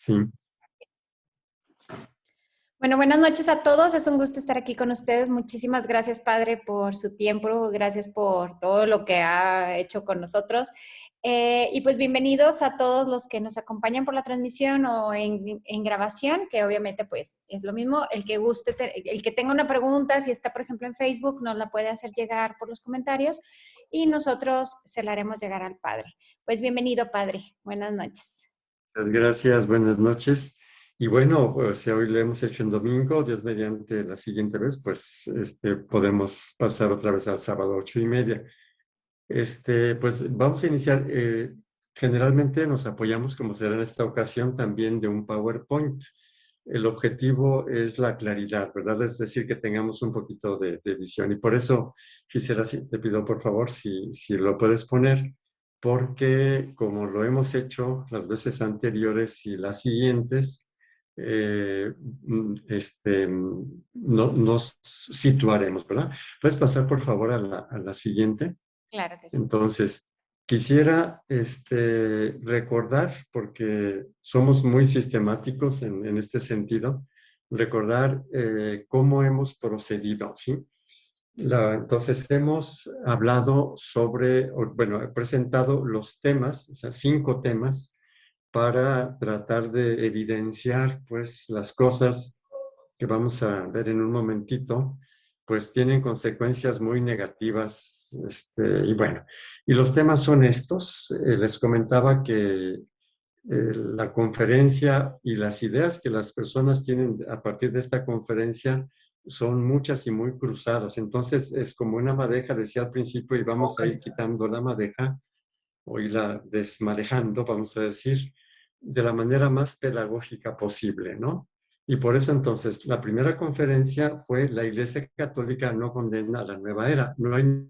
Sí, Bueno, buenas noches a todos. Es un gusto estar aquí con ustedes. Muchísimas gracias, Padre, por su tiempo. Gracias por todo lo que ha hecho con nosotros. Y pues bienvenidos a todos los que nos acompañan por la transmisión o en grabación, que obviamente pues es lo mismo. El que guste, el que tenga una pregunta, si está por ejemplo en Facebook, nos la puede hacer llegar por los comentarios y nosotros se la haremos llegar al Padre. Pues bienvenido, Padre. Buenas noches. gracias, buenas noches. Y bueno, pues si hoy lo hemos hecho en domingo, Dios mediante la siguiente vez, pues podemos pasar otra vez al sábado 8:30. Pues vamos a iniciar. Generalmente nos apoyamos, como será en esta ocasión, también de un PowerPoint. El objetivo es la claridad, ¿verdad? Es decir, que tengamos un poquito de visión. Y por eso quisiera, te pido por favor, si lo puedes poner, porque como lo hemos hecho las veces anteriores y las siguientes, eh, nos situaremos, ¿verdad? ¿Puedes pasar por favor a la siguiente? Claro que sí. Entonces, quisiera recordar, porque somos muy sistemáticos en este sentido, recordar cómo hemos procedido, ¿sí? Entonces, hemos hablado sobre, bueno, he presentado los temas, o sea, 5 temas, para tratar de evidenciar, pues, las cosas que vamos a ver en un momentito, pues tienen consecuencias muy negativas. Y bueno, y los temas son estos. Les comentaba que la conferencia y las ideas que las personas tienen a partir de esta conferencia son muchas y muy cruzadas. Entonces es como una madeja, decía al principio, y vamos a ir quitando la madeja o irla desmadejando, vamos a decir, de la manera más pedagógica posible, ¿no? Y por eso entonces la primera conferencia fue La Iglesia Católica no condena a la nueva era. No hay...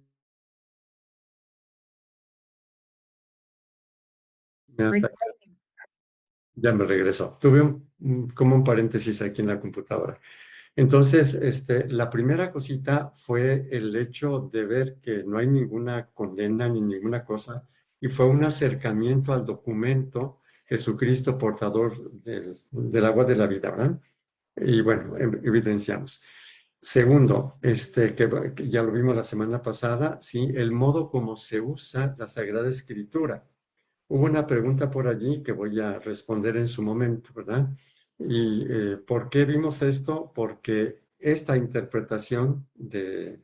Ya me regresó. Tuve como un paréntesis aquí en la computadora. Entonces, la primera cosita fue el hecho de ver que no hay ninguna condena ni ninguna cosa, y fue un acercamiento al documento Jesucristo portador del agua de la vida, ¿verdad? Y bueno, evidenciamos. Segundo, que ya lo vimos la semana pasada, sí, el modo como se usa la Sagrada Escritura. Hubo una pregunta por allí que voy a responder en su momento, ¿verdad? ¿Y por qué vimos esto? Porque esta interpretación del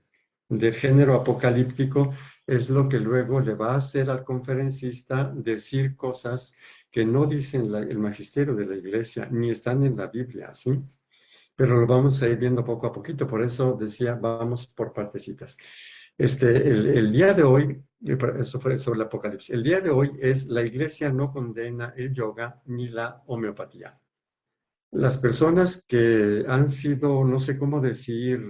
género apocalíptico es lo que luego le va a hacer al conferencista decir cosas que no dicen el magisterio de la iglesia, ni están en la Biblia, ¿sí? Pero lo vamos a ir viendo poco a poquito, por eso decía, vamos por partecitas. El día de hoy, eso fue sobre el Apocalipsis, el día de hoy es la iglesia no condena el yoga ni la homeopatía. Las personas que han sido, no sé cómo decir,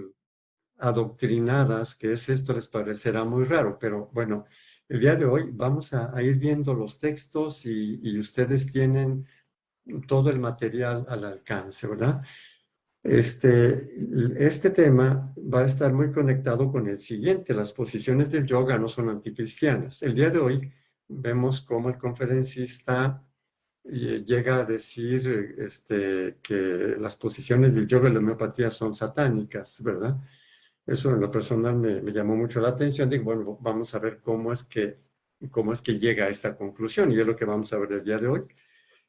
adoctrinadas, que es esto, les parecerá muy raro, pero bueno, el día de hoy vamos a ir viendo los textos y ustedes tienen todo el material al alcance, ¿verdad? Este tema va a estar muy conectado con el siguiente. Las posiciones del yoga no son anticristianas. El día de hoy vemos cómo el conferencista llega a decir que las posiciones del yoga y la homeopatía son satánicas, ¿verdad? Eso en lo personal me llamó mucho la atención. Digo, bueno, vamos a ver cómo es que llega a esta conclusión, y es lo que vamos a ver el día de hoy.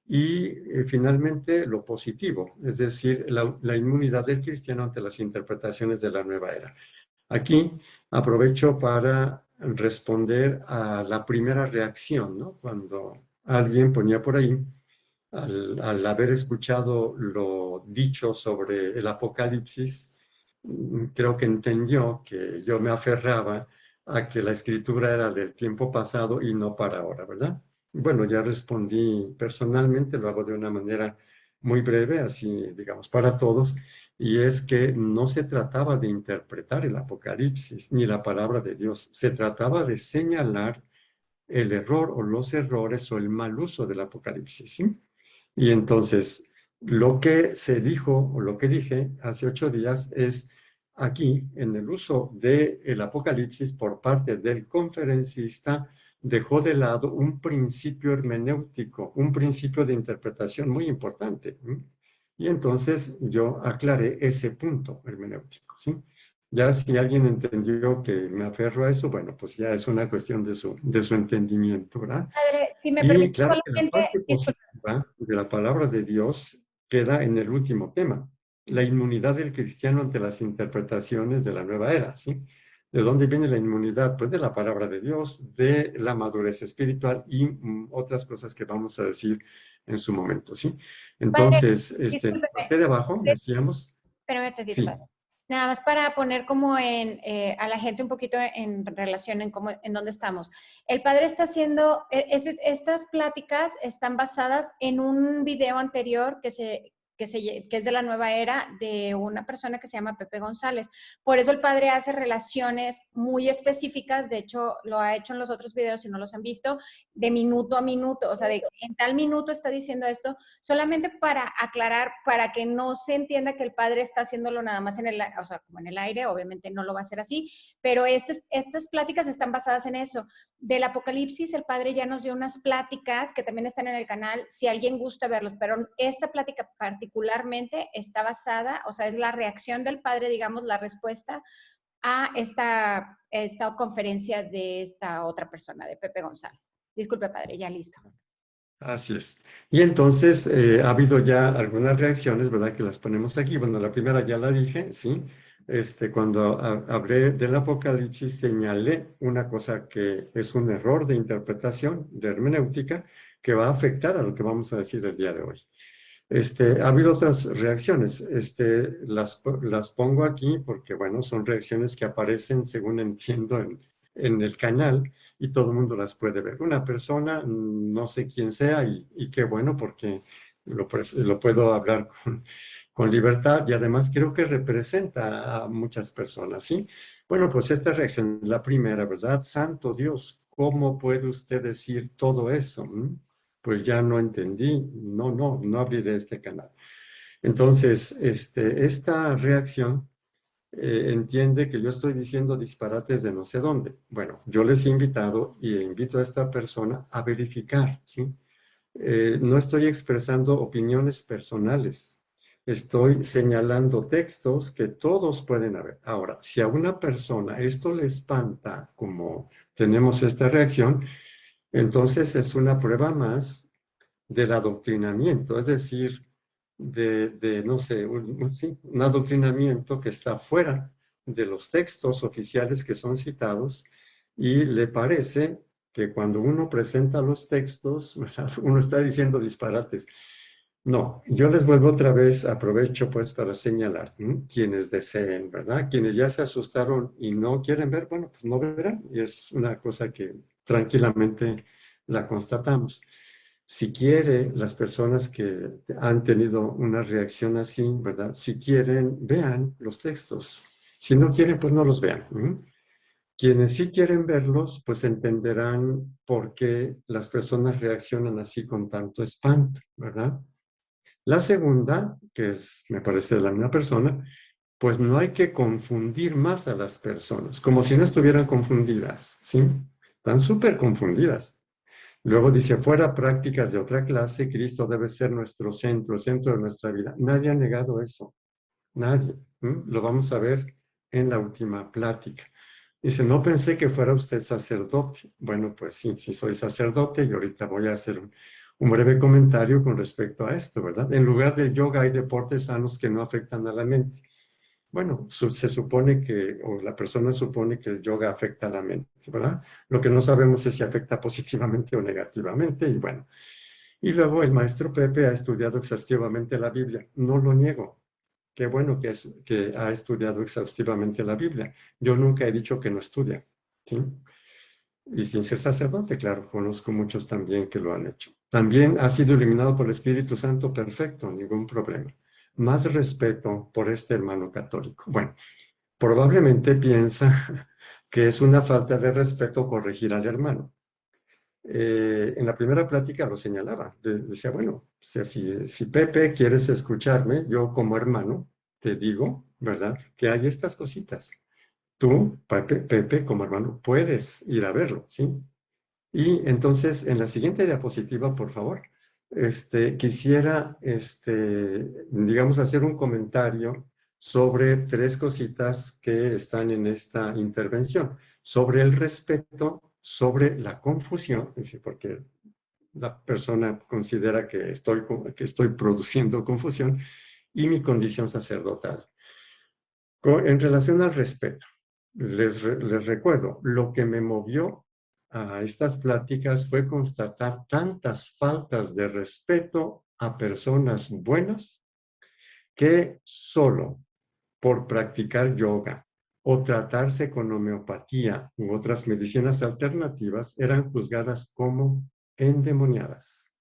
Y finalmente lo positivo, es decir, la inmunidad del cristiano ante las interpretaciones de la nueva era. Aquí aprovecho para responder a la primera reacción, ¿no? Cuando alguien ponía por ahí, al haber escuchado lo dicho sobre el Apocalipsis, creo que entendió que yo me aferraba a que la escritura era del tiempo pasado y no para ahora, ¿verdad? Bueno, ya respondí personalmente, lo hago de una manera muy breve, así digamos, para todos, y es que no se trataba de interpretar el Apocalipsis ni la palabra de Dios, se trataba de señalar el error o los errores o el mal uso del Apocalipsis, ¿sí? Y entonces, lo que se dijo o lo que dije hace 8 días es aquí, en el uso del Apocalipsis por parte del conferencista, dejó de lado un principio hermenéutico, un principio de interpretación muy importante. Y entonces yo aclaré ese punto hermenéutico, ¿sí? Ya si alguien entendió que me aferro a eso, bueno, pues ya es una cuestión de su entendimiento, ¿verdad? Padre, si me Y permite claro que la solamente, parte disculpe. positiva de la palabra de Dios queda en el último tema, la inmunidad del cristiano ante las interpretaciones de la nueva era, ¿sí? ¿De dónde viene la inmunidad? Pues de la palabra de Dios, de la madurez espiritual y otras cosas que vamos a decir en su momento, ¿sí? Padre, Entonces, la discúlpeme. parte de abajo, decíamos, Espérame tantito, sí, padre. Nada más para poner como a la gente un poquito en relación en cómo, en dónde estamos. El padre está haciendo, estas pláticas están basadas en un video anterior que es de la nueva era de una persona que se llama Pepe González. Por eso el padre hace relaciones muy específicas, de hecho lo ha hecho en los otros videos si no los han visto, de minuto a minuto, o sea, de en tal minuto está diciendo esto, solamente para aclarar, para que no se entienda que el padre está haciéndolo nada más en el, o sea, como en el aire, obviamente no lo va a hacer así, pero estas pláticas están basadas en eso. Del Apocalipsis, el padre ya nos dio unas pláticas que también están en el canal, si alguien gusta verlos, pero esta plática particularmente está basada, o sea, es la reacción del padre, digamos, la respuesta a esta conferencia de esta otra persona, de Pepe González. Disculpe, padre, ya listo. así es. Y entonces ha habido ya algunas reacciones, ¿verdad? Que las ponemos aquí. Bueno, la primera ya la dije, ¿sí? Cuando hablé del Apocalipsis, señalé una cosa que es un error de interpretación, de hermenéutica, que va a afectar a lo que vamos a decir el día de hoy. Ha habido otras reacciones, las pongo aquí porque, bueno, son reacciones que aparecen, según entiendo, en el canal y todo el mundo las puede ver. Una persona, no sé quién sea y qué bueno porque lo puedo hablar con libertad y además creo que representa a muchas personas, ¿sí? Bueno, pues esta reacción es la primera, ¿verdad? Santo Dios, ¿cómo puede usted decir todo eso? Pues ya no entendí, no abriré este canal. Entonces, esta reacción entiende que yo estoy diciendo disparates de no sé dónde. Bueno, yo les he invitado y invito a esta persona a verificar, ¿sí? No estoy expresando opiniones personales, estoy señalando textos que todos pueden haber. Ahora, si a una persona esto le espanta, como tenemos esta reacción, entonces es una prueba más del adoctrinamiento, es decir, no sé, sí, un adoctrinamiento que está fuera de los textos oficiales que son citados y le parece que cuando uno presenta los textos, ¿verdad? Uno está diciendo disparates. No, yo les vuelvo otra vez, aprovecho pues para señalar, quienes deseen, ¿verdad? Quienes ya se asustaron y no quieren ver, bueno, pues no verán, y es una cosa que tranquilamente la constatamos. Si quiere, las personas que han tenido una reacción así, ¿verdad? Si quieren, vean los textos. Si no quieren, pues no los vean. Quienes sí quieren verlos, pues entenderán por qué las personas reaccionan así con tanto espanto, ¿verdad? La segunda, que es, me parece de la misma persona, pues no hay que confundir más a las personas, como si no estuvieran confundidas, ¿sí? Están súper confundidas. Luego dice, fuera prácticas de otra clase, Cristo debe ser nuestro centro, el centro de nuestra vida. Nadie ha negado eso, nadie. Lo vamos a ver en la última plática. Dice, no pensé que fuera usted sacerdote. Bueno, pues sí, sí soy sacerdote y ahorita voy a hacer un breve comentario con respecto a esto, ¿verdad? En lugar del yoga hay deportes sanos que no afectan a la mente. Bueno, se supone que, o la persona supone que el yoga afecta a la mente, ¿verdad? Lo que no sabemos es si afecta positivamente o negativamente, y bueno. Y luego el maestro Pepe ha estudiado exhaustivamente la Biblia. No lo niego. Qué bueno que ha estudiado exhaustivamente la Biblia. Yo nunca he dicho que no estudia, ¿sí? Y sin ser sacerdote, claro, conozco muchos también que lo han hecho. También ha sido iluminado por el Espíritu Santo, perfecto, ningún problema. Más respeto por este hermano católico. Bueno, probablemente piensa que es una falta de respeto corregir al hermano. En la primera plática lo señalaba, decía, bueno, o sea, si Pepe quieres escucharme, yo como hermano te digo, ¿verdad? Que hay estas cositas. Tú, Pepe, como hermano, puedes ir a verlo, ¿sí? Y entonces, en la siguiente diapositiva, por favor, quisiera, digamos, hacer un comentario sobre tres cositas que están en esta intervención. Sobre el respeto, sobre la confusión, es decir, porque la persona considera que estoy produciendo confusión, y mi condición sacerdotal. En relación al respeto, les recuerdo, lo que me movió a estas pláticas fue constatar tantas faltas de respeto a personas buenas que solo por practicar yoga o tratarse con homeopatía u otras medicinas alternativas eran juzgadas como endemoniadas.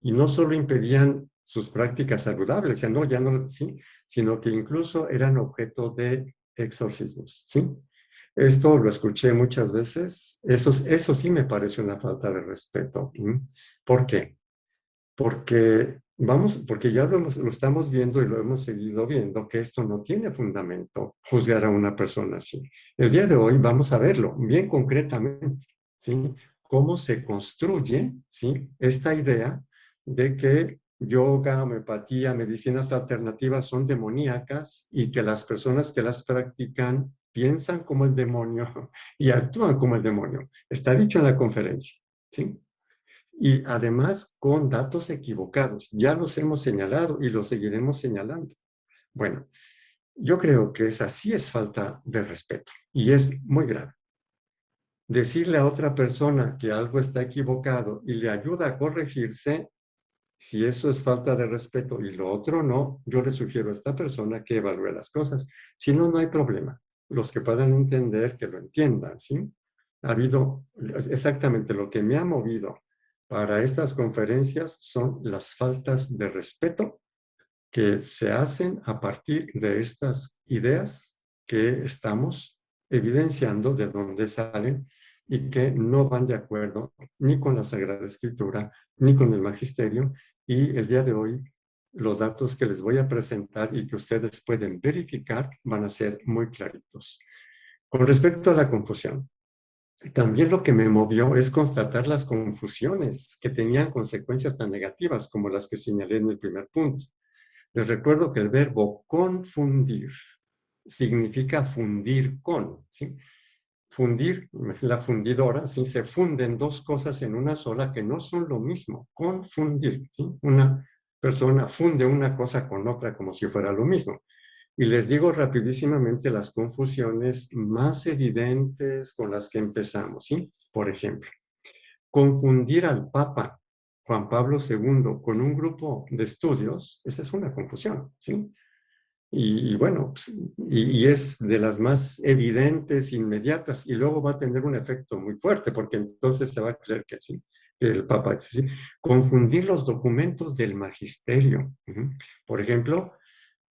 Y no solo impedían sus prácticas saludables, ya no, sí, sino que incluso eran objeto de exorcismos, ¿sí? Esto lo escuché muchas veces. Eso sí me parece una falta de respeto. ¿Por qué? Porque ya lo estamos viendo y lo hemos seguido viendo, que esto no tiene fundamento, juzgar a una persona así. El día de hoy vamos a verlo bien concretamente, ¿sí? Cómo se construye, ¿sí? Esta idea de que yoga, homeopatía, medicinas alternativas son demoníacas y que las personas que las practican piensan como el demonio y actúan como el demonio. Está dicho en la conferencia, ¿sí? Y además con datos equivocados. Ya los hemos señalado y los seguiremos señalando. Bueno, yo creo que esa sí es falta de respeto y es muy grave. Decirle a otra persona que algo está equivocado y le ayuda a corregirse, si eso es falta de respeto y lo otro no, yo le sugiero a esta persona que evalúe las cosas. Si no, no hay problema. Los que puedan entender, que lo entiendan, ¿sí? Ha habido exactamente lo que me ha movido para estas conferencias son las faltas de respeto que se hacen a partir de estas ideas que estamos evidenciando de dónde salen y que no van de acuerdo ni con la Sagrada Escritura ni con el Magisterio. Y el día de hoy, los datos que les voy a presentar y que ustedes pueden verificar van a ser muy claritos. Con respecto a la confusión, también lo que me movió es constatar las confusiones que tenían consecuencias tan negativas como las que señalé en el primer punto. Les recuerdo que el verbo confundir significa fundir con, ¿sí? Fundir, la fundidora, ¿sí? Se funden dos cosas en una sola que no son lo mismo. Confundir, ¿sí? Una persona funde una cosa con otra como si fuera lo mismo. Y les digo rapidísimamente las confusiones más evidentes con las que empezamos, ¿sí? Por ejemplo, confundir al Papa Juan Pablo II con un grupo de estudios, esa es una confusión, ¿sí? Y bueno, pues, y es de las más evidentes, inmediatas, y luego va a tener un efecto muy fuerte, porque entonces se va a creer que sí, que el Papa es así. Confundir los documentos del magisterio. Por ejemplo,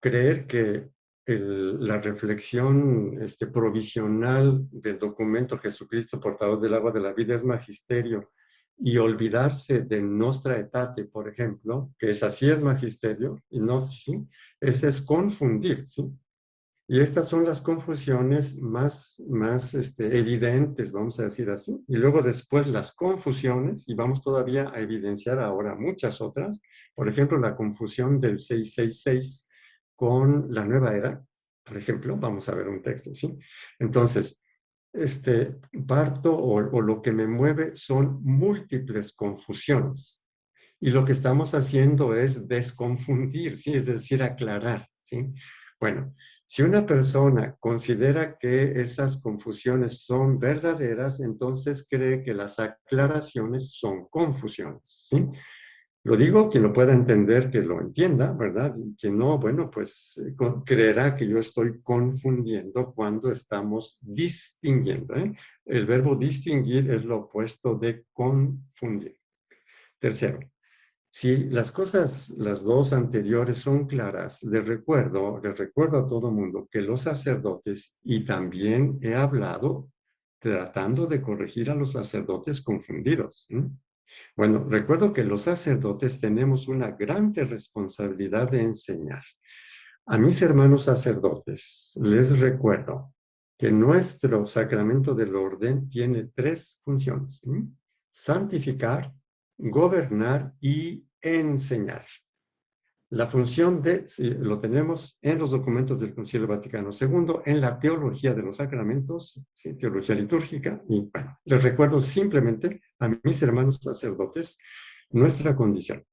creer que la reflexión provisional del documento Jesucristo, portador del agua de la vida, es magisterio, y olvidarse de Nostra Aetate, por ejemplo, que es así es magisterio, y no, sí, ese es confundir, ¿sí? Y estas son las confusiones más evidentes, vamos a decir así. Y luego después las confusiones, y vamos todavía a evidenciar ahora muchas otras. Por ejemplo, la confusión del 666 con la nueva era. Por ejemplo, vamos a ver un texto, ¿sí? Entonces, parto o lo que me mueve son múltiples confusiones. Y lo que estamos haciendo es desconfundir, ¿sí? Es decir, aclarar, ¿sí? Bueno, si una persona considera que esas confusiones son verdaderas, entonces cree que las aclaraciones son confusiones, ¿sí? Lo digo, quien lo pueda entender, que lo entienda, ¿verdad? Y quien no, bueno, pues creerá que yo estoy confundiendo cuando estamos distinguiendo, ¿eh? El verbo distinguir es lo opuesto de confundir. Tercero, si las cosas, las dos anteriores son claras, les recuerdo a todo mundo que los sacerdotes, y también he hablado tratando de corregir a los sacerdotes confundidos. Bueno, recuerdo que los sacerdotes tenemos una grande responsabilidad de enseñar. A mis hermanos sacerdotes les recuerdo que nuestro sacramento del orden tiene tres funciones. santificar, gobernar y enseñar. La función de, sí, lo tenemos en los documentos del Concilio Vaticano II, en la teología de los sacramentos, sí, teología litúrgica, y bueno, les recuerdo simplemente a mis hermanos sacerdotes nuestra condición.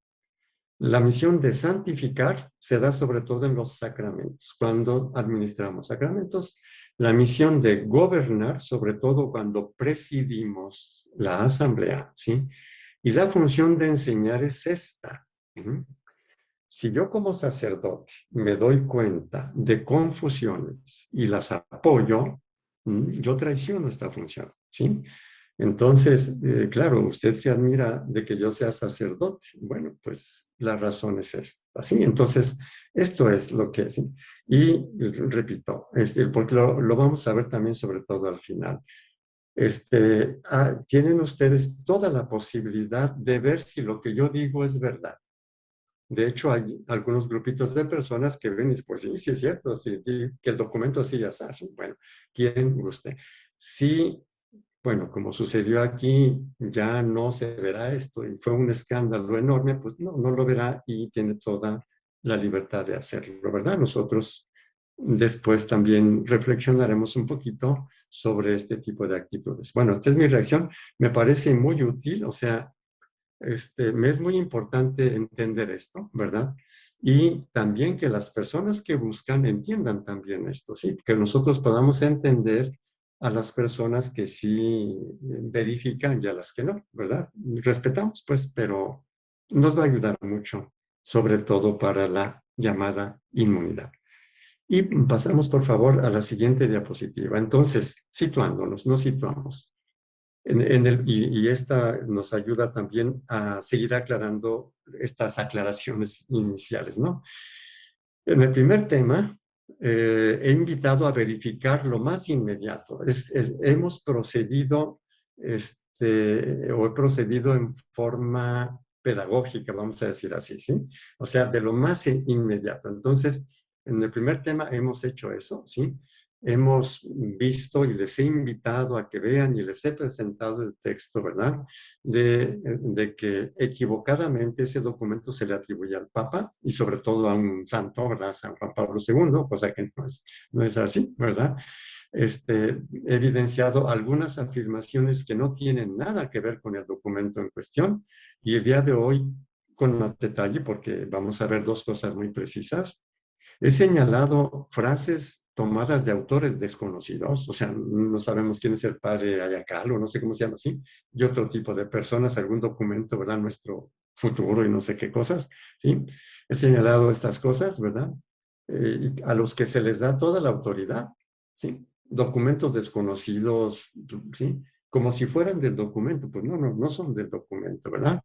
La misión de santificar se da sobre todo en los sacramentos, cuando administramos sacramentos. La misión de gobernar, sobre todo cuando presidimos la asamblea, ¿sí? Y la función de enseñar es esta. Si yo como sacerdote me doy cuenta de confusiones y las apoyo, yo traiciono esta función, ¿sí? Entonces, claro, usted se admira de que yo sea sacerdote. Bueno, pues la razón es esta, ¿sí? Entonces, esto es lo que es. ¿Sí? Y repito, porque lo vamos a ver también sobre todo al final. Tienen ustedes toda la posibilidad de ver si lo que yo digo es verdad. De hecho, hay algunos grupitos de personas que ven y dicen, pues sí, sí es cierto, sí, sí, que el documento así ya está. Así. Bueno, ¿quién guste? Sí, bueno, como sucedió aquí, ya no se verá esto y fue un escándalo enorme, pues no, no lo verá y tiene toda la libertad de hacerlo, ¿verdad? Nosotros después también reflexionaremos un poquito sobre este tipo de actitudes. Bueno, esta es mi reacción. Me parece muy útil, o sea, me es muy importante entender esto, ¿verdad? Y también que las personas que buscan entiendan también esto, ¿sí? Que nosotros podamos entender a las personas que sí verifican y a las que no, ¿verdad? Respetamos, pues, pero nos va a ayudar mucho, sobre todo para la llamada inmunidad. Y pasamos, por favor, a la siguiente diapositiva. Entonces, situándonos, nos situamos. Y esta nos ayuda también a seguir aclarando estas aclaraciones iniciales, ¿no? En el primer tema, he invitado a verificar lo más inmediato. Hemos procedido, o he procedido en forma pedagógica, vamos a decir así, ¿sí? O sea, de lo más inmediato. Entonces, en el primer tema hemos hecho eso, ¿sí? Hemos visto y les he invitado a que vean y les he presentado el texto, ¿verdad? De que equivocadamente ese documento se le atribuye al Papa y sobre todo a un santo, ¿verdad? San Juan Pablo II, cosa que no es así, ¿verdad? He evidenciado algunas afirmaciones que no tienen nada que ver con el documento en cuestión y el día de hoy, con más detalle, porque vamos a ver dos cosas muy precisas, he señalado frases tomadas de autores desconocidos, o sea, no sabemos quién es el padre Ayacal o no sé cómo se llama así, y otro tipo de personas, algún documento, ¿verdad? Nuestro futuro y no sé qué cosas, ¿sí? He señalado estas cosas, ¿verdad? A los que se les da toda la autoridad, ¿sí? Documentos desconocidos, ¿sí? Como si fueran del documento, pues no, no, no son del documento, ¿verdad?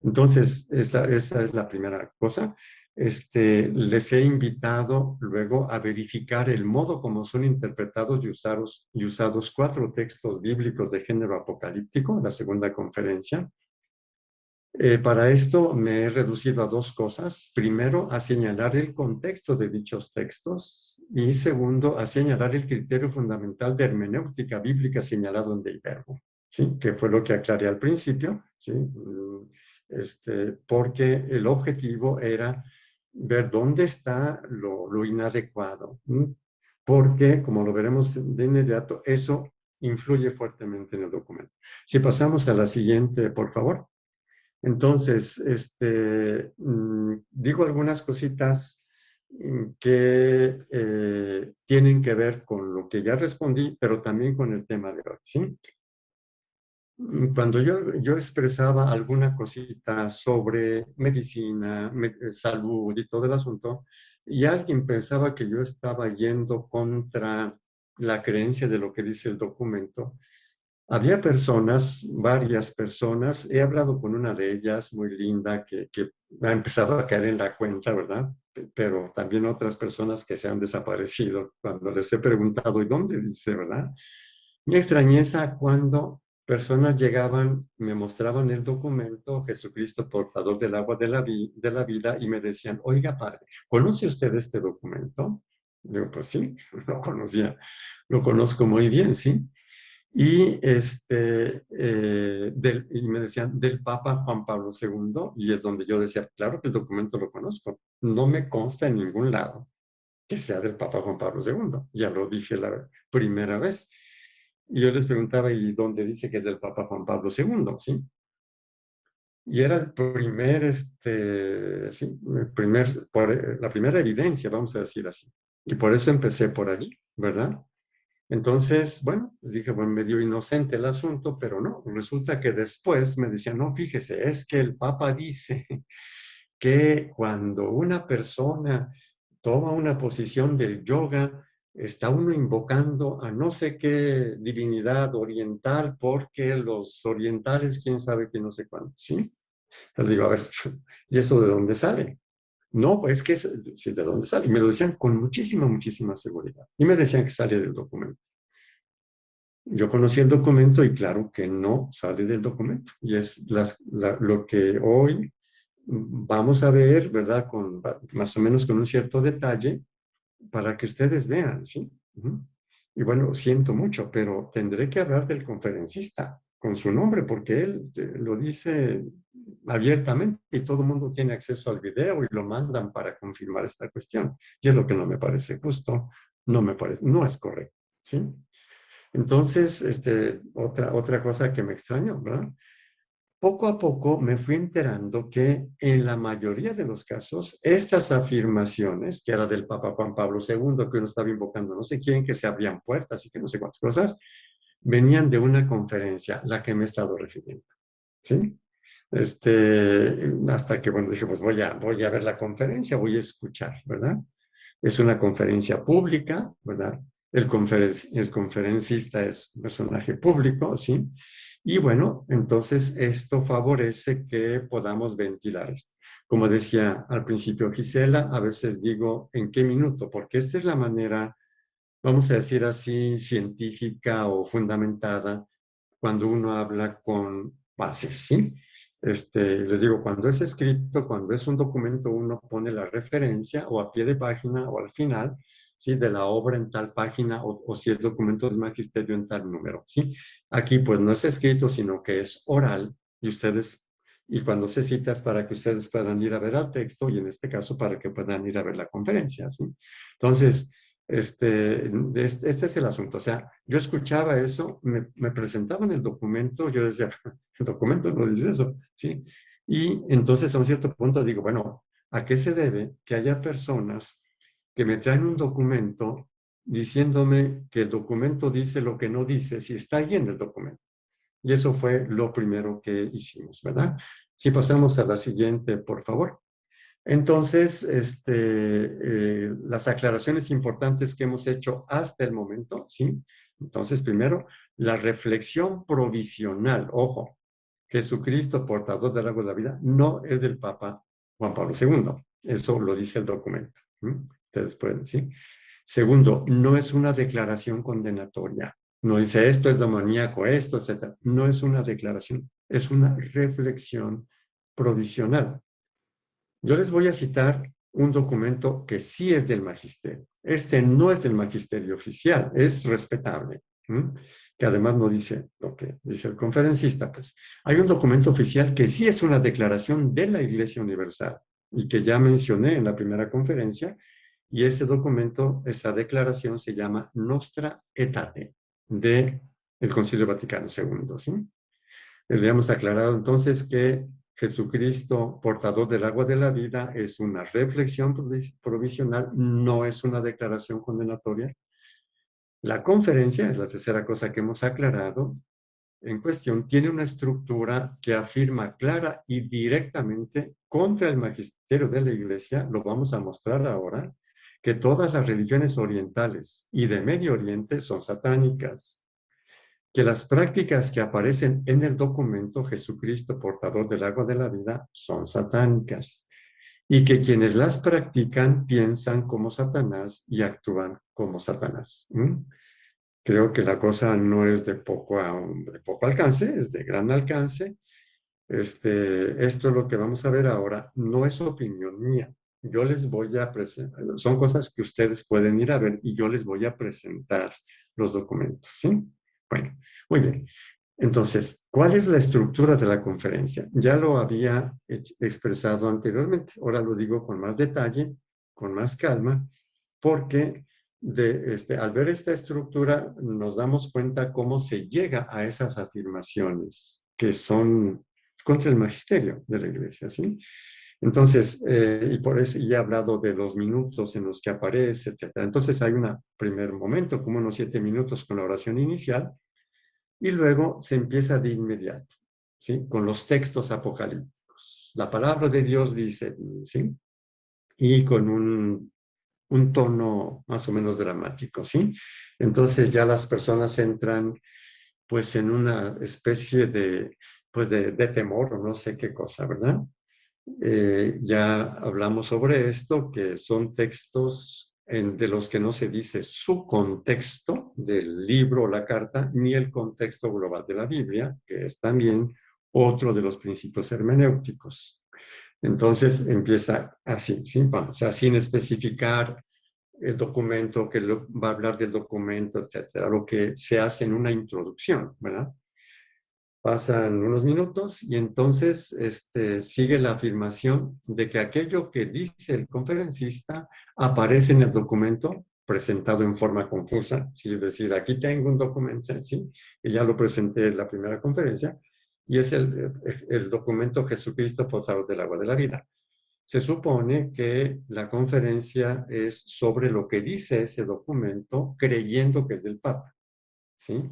Entonces, esa es la primera cosa. Les he invitado luego a verificar el modo como son interpretados y usados cuatro textos bíblicos de género apocalíptico, la segunda conferencia. Para esto me he reducido a dos cosas. Primero, a señalar el contexto de dichos textos y segundo, a señalar el criterio fundamental de hermenéutica bíblica señalado en Dei Verbum, ¿sí? Que fue lo que aclaré al principio, ¿sí? Porque el objetivo era ver dónde está lo inadecuado, ¿sí? Porque, como lo veremos de inmediato, eso influye fuertemente en el documento. Si pasamos a la siguiente, por favor. Entonces, digo algunas cositas que tienen que ver con lo que ya respondí, pero también con el tema de hoy, ¿sí? Cuando yo expresaba alguna cosita sobre medicina, salud y todo el asunto, y alguien pensaba que yo estaba yendo contra la creencia de lo que dice el documento, había personas, varias personas, he hablado con una de ellas muy linda que ha empezado a caer en la cuenta, ¿verdad? Pero también otras personas que se han desaparecido cuando les he preguntado, ¿y dónde dice, verdad? Mi extrañeza cuando personas llegaban, me mostraban el documento, Jesucristo, portador del agua de la vida, y me decían, oiga, padre, ¿conoce usted este documento? Digo, pues sí, lo conocía, lo conozco muy bien, ¿sí? Y, y me decían del Papa Juan Pablo II, y es donde yo decía, claro que el documento lo conozco, no me consta en ningún lado que sea del Papa Juan Pablo II, ya lo dije la primera vez. Y yo les preguntaba, ¿y dónde dice que es del Papa Juan Pablo II? ¿Sí? Y era el primer, sí, la primera evidencia, vamos a decir así. Y por eso empecé por allí, ¿verdad? Entonces, bueno, les dije, bueno, medio inocente el asunto, pero no, resulta que después me decían, no, fíjese, es que el Papa dice que cuando una persona toma una posición del yoga, está uno invocando a no sé qué divinidad oriental, porque los orientales, quién sabe que no sé cuánto, ¿sí? Entonces digo, a ver, ¿y eso de dónde sale? No, pues que sí, ¿de dónde sale? Y me lo decían con muchísima, muchísima seguridad. Y me decían que sale del documento. Yo conocí el documento y claro que no sale del documento. Y es lo que hoy vamos a ver, ¿verdad? Más o menos con un cierto detalle para que ustedes vean, ¿sí? Y bueno, siento mucho, pero tendré que hablar del conferencista con su nombre porque él lo dice abiertamente y todo el mundo tiene acceso al video y lo mandan para confirmar esta cuestión. Y es lo que no me parece justo, no me parece, no es correcto, ¿sí? Entonces, otra cosa que me extrañó, ¿verdad? Poco a poco me fui enterando que en la mayoría de los casos, estas afirmaciones, que era del Papa Juan Pablo II, que uno estaba invocando no sé quién, que se abrían puertas y que no sé cuántas cosas, venían de una conferencia, la que me he estado refiriendo, ¿sí? Hasta que, bueno, dije, pues voy a ver la conferencia, voy a escuchar, ¿verdad? Es una conferencia pública, ¿verdad? El conferencista es un personaje público, ¿sí? Y bueno, entonces esto favorece que podamos ventilar esto. Como decía al principio Gisela, a veces digo, ¿en qué minuto? Porque esta es la manera, vamos a decir así, científica o fundamentada cuando uno habla con bases, ¿sí? Les digo, cuando es escrito, cuando es un documento, uno pone la referencia o a pie de página o al final, ¿sí? De la obra en tal página o si es documento del magisterio en tal número, ¿sí? Aquí pues no es escrito, sino que es oral y cuando se cita es para que ustedes puedan ir a ver al texto y en este caso para que puedan ir a ver la conferencia, ¿sí? Entonces, este es el asunto. O sea, yo escuchaba eso, me presentaban el documento, yo decía, el documento no dice eso, ¿sí? Y entonces a un cierto punto digo, bueno, ¿a qué se debe que haya personas que me traen un documento diciéndome que el documento dice lo que no dice, si está ahí en el documento? Y eso fue lo primero que hicimos, ¿verdad? Si pasamos a la siguiente, por favor. Entonces, las aclaraciones importantes que hemos hecho hasta el momento, ¿sí? Entonces, primero, la reflexión provisional, ojo, Jesucristo, portador del agua de la vida, no es del Papa Juan Pablo II. Eso lo dice el documento. Ustedes pueden, ¿sí? Segundo, no es una declaración condenatoria. No dice esto es demoníaco, esto, etcétera. No es una declaración, es una reflexión provisional. Yo les voy a citar un documento que sí es del magisterio. Este no es del magisterio oficial, es respetable, que además no dice lo que dice el conferencista. Pues hay un documento oficial que sí es una declaración de la Iglesia Universal y que ya mencioné en la primera conferencia, y ese documento, esa declaración se llama Nostra Aetate de el Concilio Vaticano II, ¿sí? Les habíamos aclarado entonces que Jesucristo, portador del agua de la vida, es una reflexión provisional, no es una declaración condenatoria. La conferencia, es la tercera cosa que hemos aclarado, en cuestión, tiene una estructura que afirma clara y directamente contra el magisterio de la Iglesia, lo vamos a mostrar ahora, que todas las religiones orientales y de Medio Oriente son satánicas, que las prácticas que aparecen en el documento Jesucristo, portador del agua de la vida, son satánicas y que quienes las practican piensan como Satanás y actúan como Satanás. Creo que la cosa no es de poco alcance, es de gran alcance. Esto es lo que vamos a ver ahora, no es opinión mía. Yo les voy a presentar, son cosas que ustedes pueden ir a ver y yo les voy a presentar los documentos, ¿sí? Bueno, muy bien. Entonces, ¿cuál es la estructura de la conferencia? Ya lo había expresado anteriormente, ahora lo digo con más detalle, con más calma, porque al ver esta estructura nos damos cuenta cómo se llega a esas afirmaciones que son contra el magisterio de la iglesia, ¿sí? Entonces, y por eso ya he hablado de los minutos en los que aparece, etcétera. Entonces hay un primer momento, como unos 7 minutos con la oración inicial, y luego se empieza de inmediato, ¿sí? Con los textos apocalípticos. La palabra de Dios dice, ¿sí? Y con un tono más o menos dramático, ¿sí? Entonces ya las personas entran pues en una especie de, pues de temor o no sé qué cosa, ¿verdad? Ya hablamos sobre esto, que son textos de los que no se dice su contexto del libro o la carta, ni el contexto global de la Biblia, que es también otro de los principios hermenéuticos. Entonces empieza así, ¿sí? O sea, sin especificar el documento, que va a hablar del documento, etcétera, lo que se hace en una introducción, ¿verdad? Pasan unos minutos y entonces sigue la afirmación de que aquello que dice el conferencista aparece en el documento presentado en forma confusa. Es decir, aquí tengo un documento, ¿sí? Que ya lo presenté en la primera conferencia, y es el documento Jesucristo, portador del agua de la vida. Se supone que la conferencia es sobre lo que dice ese documento, creyendo que es del Papa, ¿sí?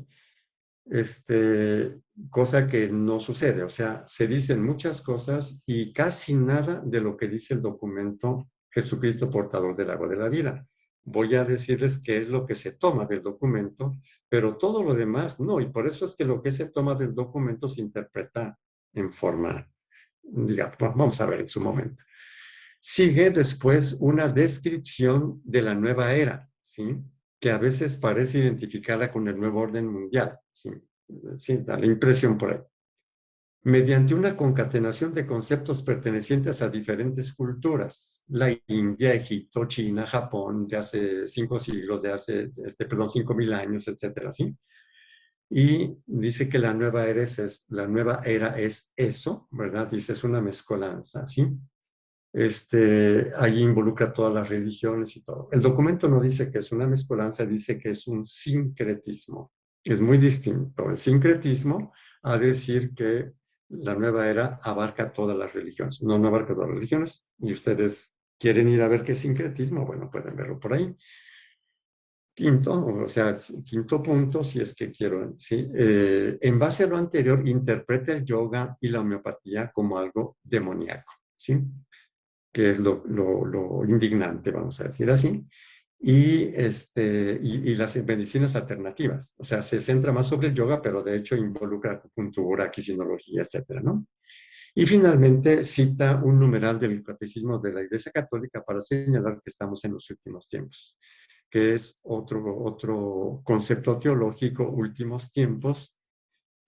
Cosa que no sucede. O sea, se dicen muchas cosas y casi nada de lo que dice el documento Jesucristo, portador del agua de la vida. Voy a decirles qué es lo que se toma del documento, pero todo lo demás no. Y por eso es que lo que se toma del documento se interpreta en forma, digamos, vamos a ver en su momento. Sigue después una descripción de la nueva era, ¿sí? Que a veces parece identificarla con el nuevo orden mundial, ¿sí? Sí, da la impresión por ahí. Mediante una concatenación de conceptos pertenecientes a diferentes culturas, la India, Egipto, China, Japón, de hace 5 siglos, de hace, 5.000 años, etcétera, ¿sí? Y dice que la nueva era es eso, ¿verdad? Dice, es una mezcolanza, ¿sí? Ahí involucra todas las religiones y todo. El documento no dice que es una mezcolanza, dice que es un sincretismo. Es muy distinto el sincretismo a decir que la nueva era abarca todas las religiones. No, no abarca todas las religiones. Y ustedes quieren ir a ver qué es sincretismo, bueno, pueden verlo por ahí. Quinto, o sea, quinto punto, si es que quiero, ¿sí? En base a lo anterior, interpreta el yoga y la homeopatía como algo demoníaco, ¿sí? Que es lo indignante, vamos a decir así, y las medicinas alternativas. O sea, se centra más sobre el yoga, pero de hecho involucra acupuntura, quisinología, etcétera, ¿no? Y finalmente cita un numeral del Catecismo de la Iglesia Católica para señalar que estamos en los últimos tiempos, que es otro concepto teológico, últimos tiempos,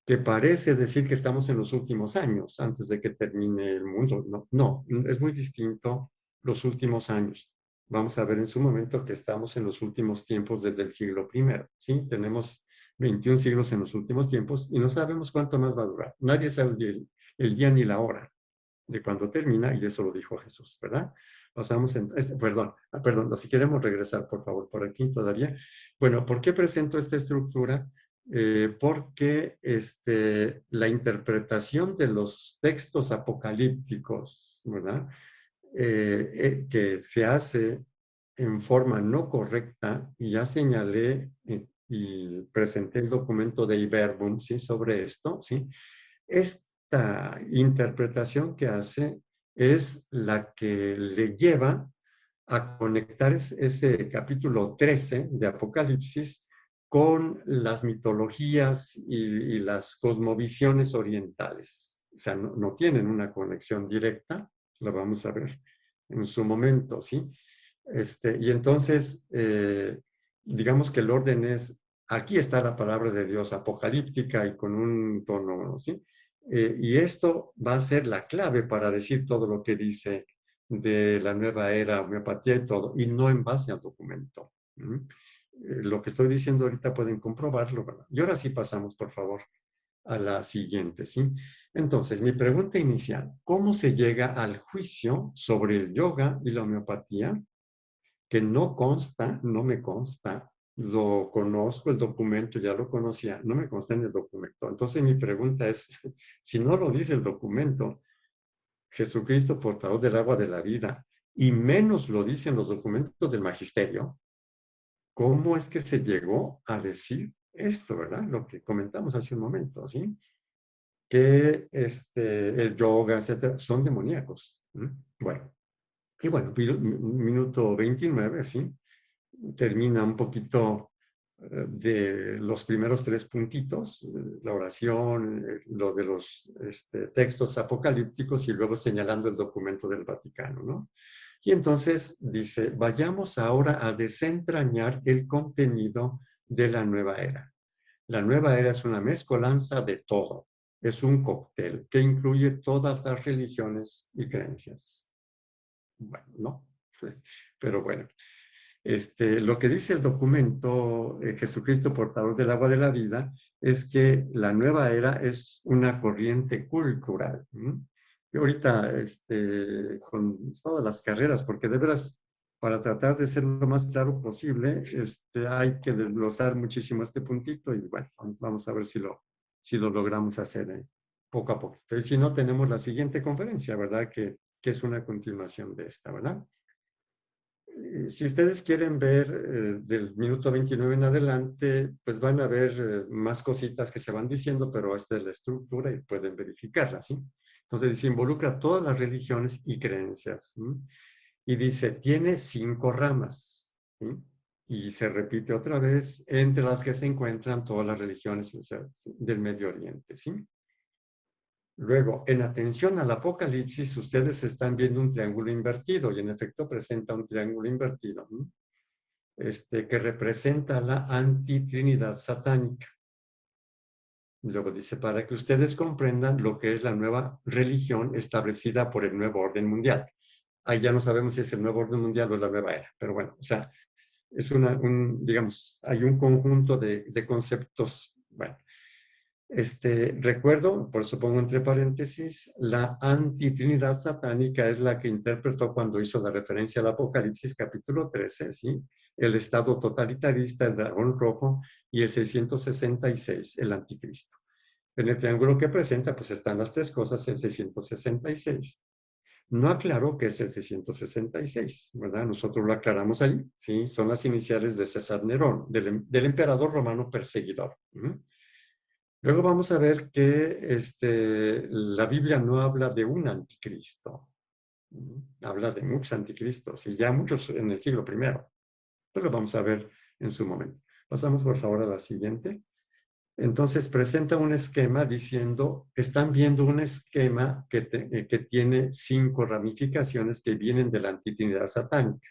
que parece decir que estamos en los últimos años, antes de que termine el mundo. No, no, es muy distinto los últimos años. Vamos a ver en su momento que estamos en los últimos tiempos desde el siglo I, ¿sí? Tenemos 21 siglos en los últimos tiempos y no sabemos cuánto más va a durar. Nadie sabe el día ni la hora de cuando termina, y eso lo dijo Jesús, ¿verdad? Pasamos en, perdón, si queremos regresar, por favor, por aquí todavía. Bueno, ¿por qué presento esta estructura? Porque la interpretación de los textos apocalípticos, ¿verdad? Que se hace en forma no correcta, y ya señalé y presenté el documento de Iberbum, ¿sí? Sobre esto, ¿sí? Esta interpretación que hace es la que le lleva a conectar ese capítulo 13 de Apocalipsis con las mitologías y las cosmovisiones orientales. O sea, no tienen una conexión directa, lo vamos a ver en su momento, ¿sí? Y entonces, digamos que el orden es, aquí está la palabra de Dios apocalíptica y con un tono, ¿sí? Y esto va a ser la clave para decir todo lo que dice de la nueva era, homeopatía y todo, y no en base al documento. lo que estoy diciendo ahorita pueden comprobarlo, ¿verdad? Y ahora sí pasamos, por favor, a la siguiente, ¿sí? Entonces, mi pregunta inicial, ¿cómo se llega al juicio sobre el yoga y la homeopatía? Que no consta, no me consta, lo conozco, el documento ya lo conocía, no me consta en el documento. Entonces mi pregunta es, si no lo dice el documento, Jesucristo, portador del agua de la vida, y menos lo dicen los documentos del magisterio, ¿cómo es que se llegó a decir esto, verdad? Lo que comentamos hace un momento, ¿sí? Que el yoga, etcétera, son demoníacos. ¿Mm? Bueno, y bueno, minuto 29, ¿sí? Termina un poquito de los primeros tres puntitos, la oración, lo de los textos apocalípticos y luego señalando el documento del Vaticano, ¿no? Y entonces dice, vayamos ahora a desentrañar el contenido de la nueva era. La nueva era es una mezcolanza de todo, es un cóctel que incluye todas las religiones y creencias. Bueno, no, pero bueno. Lo que dice el documento Jesucristo, portador del agua de la vida, es que la nueva era es una corriente cultural. Y ahorita, con todas las carreras, porque de veras, para tratar de ser lo más claro posible, hay que desglosar muchísimo este puntito y bueno, vamos a ver si lo logramos hacer poco a poco. Entonces, si no, tenemos la siguiente conferencia, ¿verdad? Que es una continuación de esta, ¿verdad? Si ustedes quieren ver del minuto 29 en adelante, pues van a ver más cositas que se van diciendo, pero esta es la estructura y pueden verificarla, ¿sí? Entonces, se involucra todas las religiones y creencias, ¿sí? Y dice, tiene 5 ramas, ¿sí? Y se repite otra vez, entre las que se encuentran todas las religiones, o sea, del Medio Oriente, ¿sí? Luego, en atención al Apocalipsis, ustedes están viendo un triángulo invertido y en efecto presenta un triángulo invertido, ¿no? Que representa la antitrinidad satánica. Luego dice, para que ustedes comprendan lo que es la nueva religión establecida por el nuevo orden mundial. Ahí ya no sabemos si es el nuevo orden mundial o la nueva era, pero bueno, o sea, es digamos, hay un conjunto de conceptos, bueno, recuerdo, por eso pongo entre paréntesis, la antitrinidad satánica es la que interpretó cuando hizo la referencia al Apocalipsis capítulo 13, ¿sí? El estado totalitarista, el dragón rojo, y el 666, el anticristo. En el triángulo que presenta, pues están las tres cosas, el 666. No aclaró qué es el 666, ¿verdad? Nosotros lo aclaramos ahí, ¿sí? Son las iniciales de César Nerón, del emperador romano perseguidor. Luego vamos a ver que la Biblia no habla de un anticristo, habla de muchos anticristos y ya muchos en el siglo primero. Pero lo vamos a ver en su momento. Pasamos por favor a la siguiente. Entonces presenta un esquema diciendo, están viendo un esquema que tiene 5 ramificaciones que vienen de la antitrinidad satánica.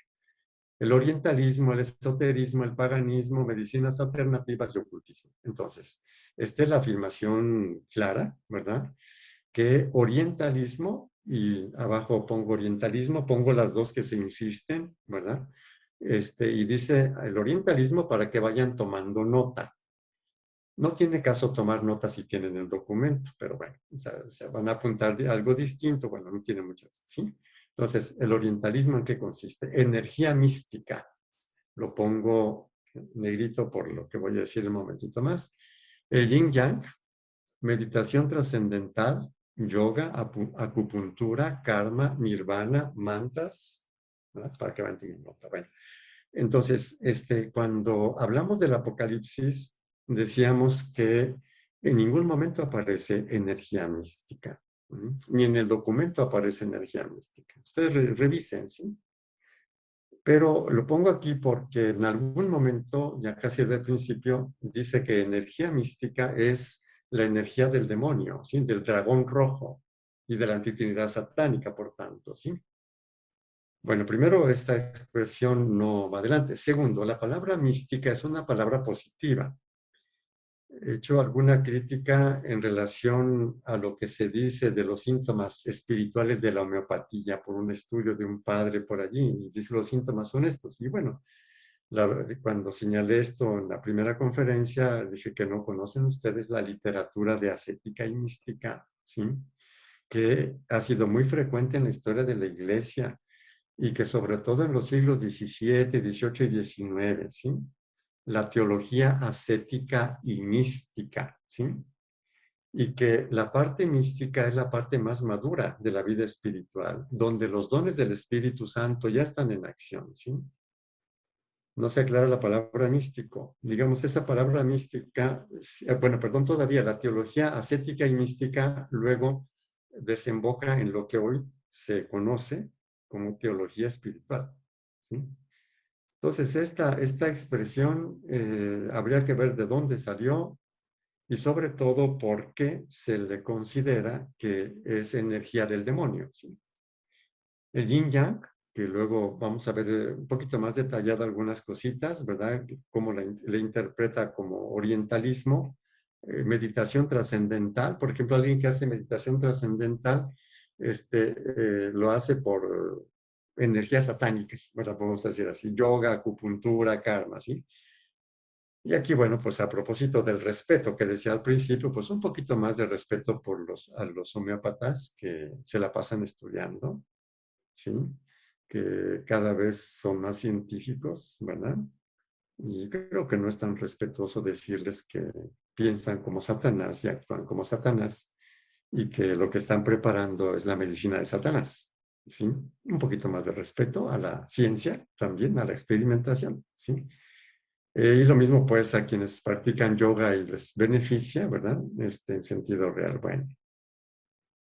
El orientalismo, el esoterismo, el paganismo, medicinas alternativas y ocultismo. Entonces, esta es la afirmación clara, ¿verdad? Que orientalismo, y abajo pongo orientalismo, pongo las dos que se insisten, ¿verdad? Y dice el orientalismo para que vayan tomando nota. No tiene caso tomar nota si tienen el documento, pero bueno, se van a apuntar algo distinto, bueno, no tiene mucho, ¿sí? Entonces, ¿el orientalismo en qué consiste? Energía mística. Lo pongo negrito por lo que voy a decir un momentito más. El yin yang, meditación trascendental, yoga, acupuntura, karma, nirvana, mantras, ¿verdad? Para que vayan tomando nota. Bueno, entonces, cuando hablamos del Apocalipsis, decíamos que en ningún momento aparece energía mística, ni en el documento aparece energía mística. Ustedes revisen, ¿sí? Pero lo pongo aquí porque en algún momento, ya casi del principio, dice que energía mística es la energía del demonio, ¿sí? Del dragón rojo y de la antitrinidad satánica, por tanto, ¿sí? Bueno, primero, esta expresión no va adelante. Segundo, la palabra mística es una palabra positiva. He hecho alguna crítica en relación a lo que se dice de los síntomas espirituales de la homeopatía por un estudio de un padre por allí. Y dice los síntomas son estos. Y bueno, Cuando señalé esto en la primera conferencia, dije que no conocen ustedes la literatura de ascética y mística, ¿sí? Que ha sido muy frecuente en la historia de la Iglesia y que sobre todo en los siglos XVII, XVIII y XIX, ¿sí? La teología ascética y mística, ¿sí? Y que la parte mística es la parte más madura de la vida espiritual, donde los dones del Espíritu Santo ya están en acción, ¿sí? No se aclara la palabra místico. Digamos, esa palabra mística, bueno, perdón, todavía la teología ascética y mística luego desemboca en lo que hoy se conoce como teología espiritual, ¿sí? Entonces, esta expresión habría que ver de dónde salió y sobre todo por qué se le considera que es energía del demonio, ¿sí? El yin yang, que luego vamos a ver un poquito más detallado algunas cositas, ¿verdad? Cómo le interpreta como orientalismo, meditación trascendental. Por ejemplo, alguien que hace meditación trascendental lo hace por energías satánicas, ¿verdad? Podemos decir así, yoga, acupuntura, karma, ¿sí? Y aquí, bueno, pues a propósito del respeto que decía al principio, pues un poquito más de respeto por a los homeópatas que se la pasan estudiando, ¿sí? Que cada vez son más científicos, ¿verdad? Y creo que no es tan respetuoso decirles que piensan como Satanás y actúan como Satanás y que lo que están preparando es la medicina de Satanás, ¿sí? Un poquito más de respeto a la ciencia, también a la experimentación, ¿sí? Y lo mismo pues a quienes practican yoga y les beneficia, ¿verdad? En sentido real, bueno.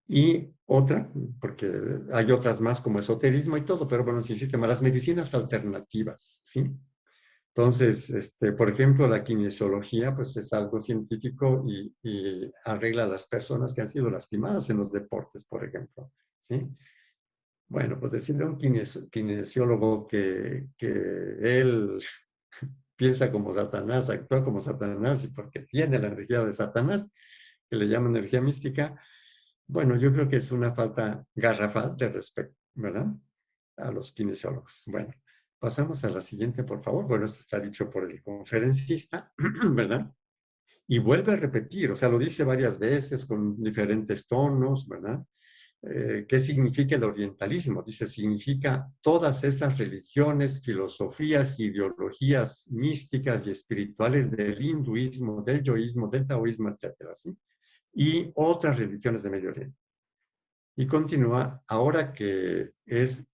Y otra, porque hay otras más como esoterismo y todo, pero bueno, sí, existen las medicinas alternativas, ¿sí? Entonces, por ejemplo, la kinesiología, pues es algo científico y arregla a las personas que han sido lastimadas en los deportes, por ejemplo, ¿sí? Bueno, pues decirle a un kinesiólogo que él piensa como Satanás, actúa como Satanás y porque tiene la energía de Satanás, que le llama energía mística, bueno, yo creo que es una falta garrafal de respeto, ¿verdad? A los kinesiólogos. Bueno, pasamos a la siguiente, por favor. Bueno, esto está dicho por el conferencista, ¿verdad? Y vuelve a repetir, o sea, lo dice varias veces con diferentes tonos, ¿verdad? ¿Qué significa el orientalismo? Dice, significa todas esas religiones, filosofías, ideologías místicas y espirituales del hinduismo, del yoísmo, del taoísmo, etcétera, ¿sí? Y otras religiones de Medio Oriente. Y continúa, ahora que es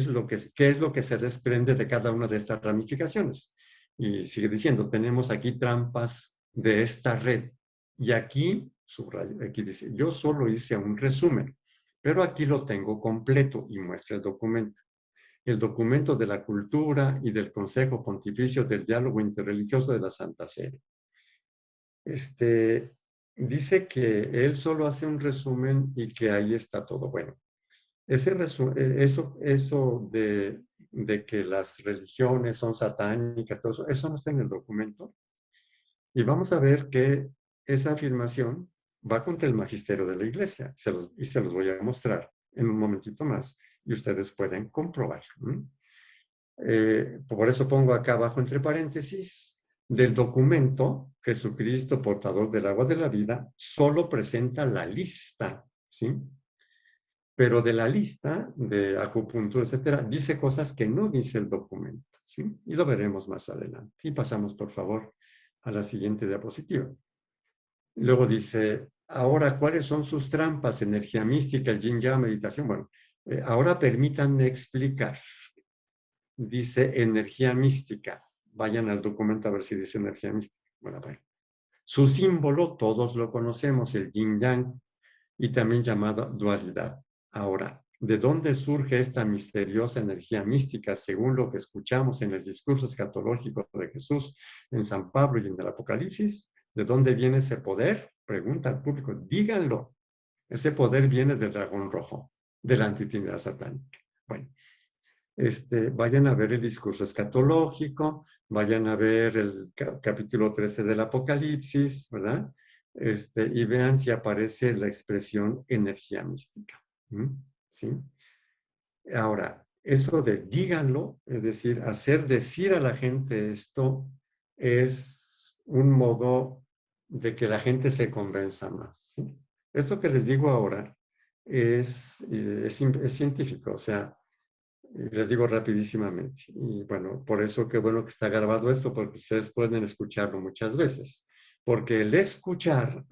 lo que, qué es lo que se desprende de cada una de estas ramificaciones. Y sigue diciendo, tenemos aquí trampas de esta red. Y aquí, subrayo, aquí dice, yo solo hice un resumen, pero aquí lo tengo completo y muestra el documento. El documento de la cultura y del Consejo Pontificio del Diálogo Interreligioso de la Santa Sede. Dice que él solo hace un resumen y que ahí está todo. Bueno, eso de que las religiones son satánicas, todo eso no está en el documento. Y vamos a ver que esa afirmación va contra el magisterio de la iglesia. Y se los voy a mostrar en un momentito más y ustedes pueden comprobar. Por eso pongo acá abajo entre paréntesis, del documento, Jesucristo, portador del agua de la vida, solo presenta la lista, ¿sí? Pero de la lista de acupuntura, etcétera, dice cosas que no dice el documento, ¿sí? Y lo veremos más adelante. Y pasamos, por favor, a la siguiente diapositiva. Luego dice, ahora, ¿cuáles son sus trampas? Energía mística, el yin yang, meditación. Bueno, ahora permítanme explicar. Dice energía mística. Vayan al documento a ver si dice energía mística. Bueno, bueno. Su símbolo, todos lo conocemos, el yin yang, y también llamado dualidad. Ahora, ¿de dónde surge esta misteriosa energía mística según lo que escuchamos en el discurso escatológico de Jesús en San Pablo y en el Apocalipsis? ¿De dónde viene ese poder? Pregunta al público, díganlo. Ese poder viene del dragón rojo, de la antitrinidad satánica. Bueno, vayan a ver el discurso escatológico, vayan a ver el capítulo 13 del Apocalipsis, ¿verdad? Y vean si aparece la expresión energía mística. ¿Sí? Ahora, eso de díganlo, es decir, hacer decir a la gente esto, es un modo de que la gente se convenza más, ¿sí? Esto que les digo ahora es científico, o sea, les digo rapidísimamente. Y bueno, por eso qué bueno que está grabado esto, porque ustedes pueden escucharlo muchas veces. Porque el escuchar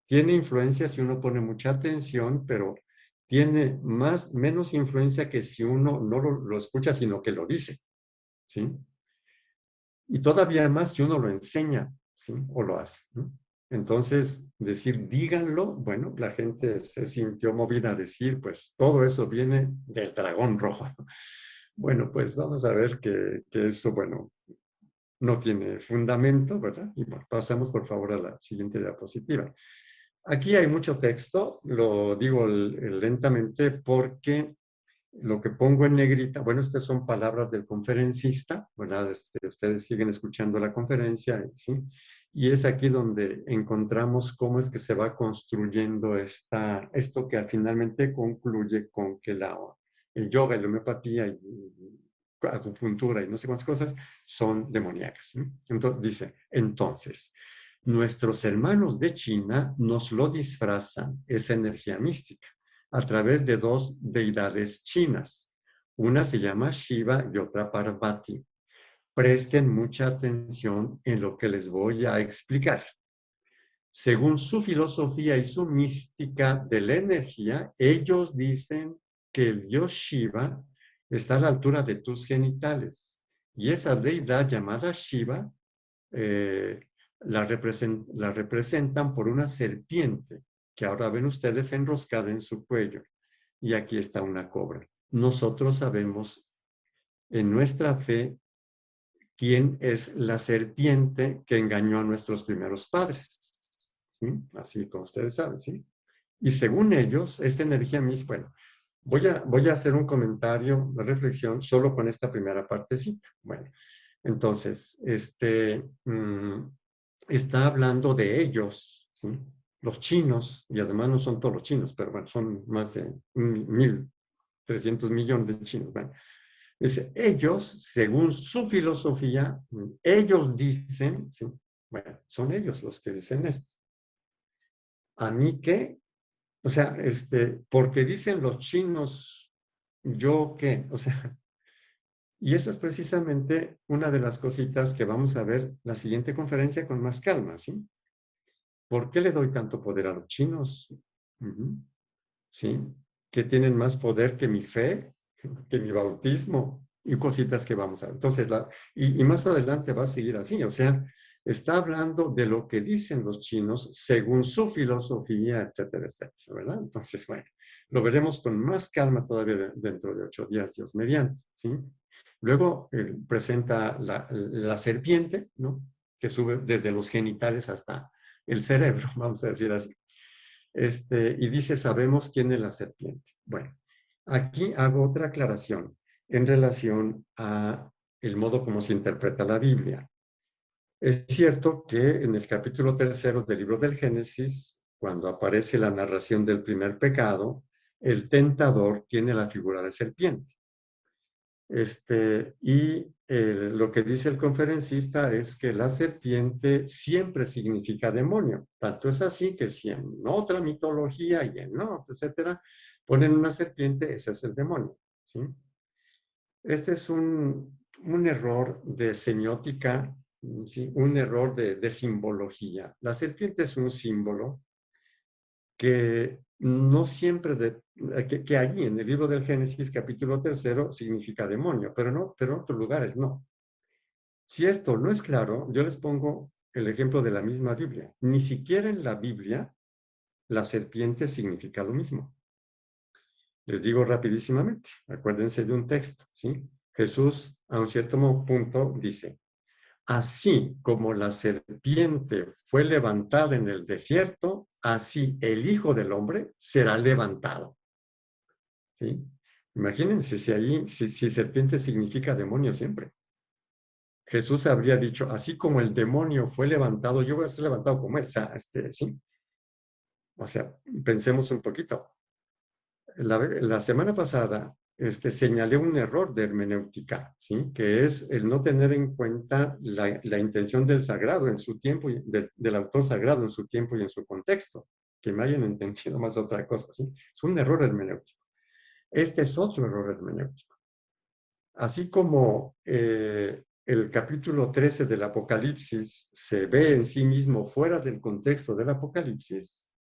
tiene influencia si uno pone mucha atención, pero tiene menos influencia que si uno no lo escucha, sino que lo dice, ¿sí? Y todavía más si uno lo enseña, ¿sí? O lo hace, ¿no? Entonces, decir, díganlo, bueno, la gente se sintió movida a decir, pues todo eso viene del dragón rojo. Bueno, pues vamos a ver que eso, bueno, no tiene fundamento, ¿verdad? Y bueno, pasamos por favor a la siguiente diapositiva. Aquí hay mucho texto, lo digo lentamente porque lo que pongo en negrita, bueno, estas son palabras del conferencista, ¿verdad? Ustedes siguen escuchando la conferencia, ¿sí? Y es aquí donde encontramos cómo es que se va construyendo esto que finalmente concluye con que el yoga y la homeopatía y acupuntura y no sé cuántas cosas son demoníacas, ¿sí? Entonces, dice, entonces, nuestros hermanos de China nos lo disfrazan, esa energía mística, a través de dos deidades chinas. Una se llama Shiva y otra Parvati. Presten mucha atención en lo que les voy a explicar. Según su filosofía y su mística de la energía, ellos dicen que el dios Shiva está a la altura de tus genitales. Y esa deidad llamada Shiva eh, la representan por una serpiente que ahora ven ustedes enroscada en su cuello. Y aquí está una cobra. Nosotros sabemos en nuestra fe quién es la serpiente que engañó a nuestros primeros padres. ¿Sí? Así como ustedes saben, ¿sí? Y según ellos, esta energía misma, bueno, voy a hacer un comentario, una reflexión solo con esta primera partecita. Bueno, entonces, está hablando de ellos, ¿sí? Los chinos, y además no son todos los chinos, pero bueno, son más de 1.300 millones de chinos. Bueno, dice, ellos, según su filosofía, ellos dicen, ¿sí? Bueno, son ellos los que dicen esto. A mí qué, o sea, porque dicen los chinos, yo qué, o sea, y eso es precisamente una de las cositas que vamos a ver la siguiente conferencia con más calma, ¿sí? ¿Por qué le doy tanto poder a los chinos? ¿Sí? Que tienen más poder que mi fe, que mi bautismo y cositas que vamos a ver. Entonces, y más adelante va a seguir así, o sea, está hablando de lo que dicen los chinos según su filosofía, etcétera, etcétera, ¿verdad? Entonces, bueno, lo veremos con más calma todavía dentro de 8 días, Dios mediante, ¿sí? Luego presenta la serpiente, ¿no? Que sube desde los genitales hasta el cerebro, vamos a decir así. Y dice, sabemos quién es la serpiente. Bueno, aquí hago otra aclaración en relación a el modo como se interpreta la Biblia. Es cierto que en el capítulo 3 del libro del Génesis, cuando aparece la narración del primer pecado, el tentador tiene la figura de serpiente. Lo que dice el conferencista es que la serpiente siempre significa demonio. Tanto es así que si en otra mitología y en otra, etcétera, ponen una serpiente, ese es el demonio, ¿sí? Este es un error de semiótica, ¿sí? Un error de simbología. La serpiente es un símbolo que no siempre, que allí en el libro del Génesis, capítulo 3, significa demonio, pero en otros lugares no. Si esto no es claro, yo les pongo el ejemplo de la misma Biblia. Ni siquiera en la Biblia la serpiente significa lo mismo. Les digo rapidísimamente, acuérdense de un texto, ¿sí? Jesús a un cierto punto dice, así como la serpiente fue levantada en el desierto, así el Hijo del Hombre será levantado. ¿Sí? Imagínense si serpiente significa demonio siempre. Jesús habría dicho, así como el demonio fue levantado, yo voy a ser levantado como él. O sea, sí. O sea, pensemos un poquito. La semana pasada señalé un error de hermenéutica, ¿sí? Que es el no tener en cuenta la intención del sagrado en su tiempo, del autor sagrado en su tiempo y en su contexto. Que me hayan entendido más otra cosa, ¿sí? Es un error hermenéutico. Este es otro error hermenéutico. Así como el capítulo 13 del Apocalipsis se ve en sí mismo fuera del contexto del Apocalipsis,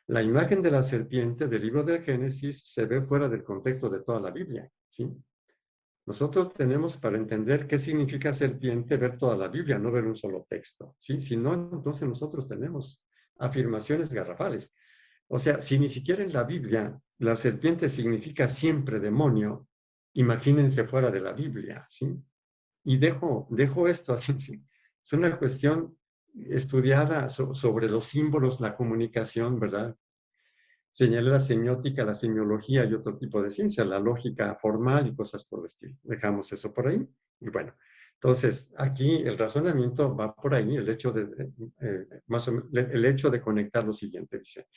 la imagen de la serpiente del libro del Génesis se ve fuera del contexto de toda la Biblia, ¿sí? Nosotros tenemos, para entender qué significa serpiente, ver toda la Biblia, no ver un solo texto, ¿sí? Si no, entonces nosotros tenemos afirmaciones garrafales. O sea, si ni siquiera en la Biblia la serpiente significa siempre demonio, imagínense fuera de la Biblia, ¿sí? Y dejo esto así, ¿sí? Es una cuestión estudiada sobre los símbolos, la comunicación, ¿verdad? Señalé la semiótica, la semiología y otro tipo de ciencia, la lógica formal y cosas por el estilo. Dejamos eso por ahí. Y bueno, entonces aquí el razonamiento va por ahí, el hecho más o menos, el hecho de conectar lo siguiente, dice.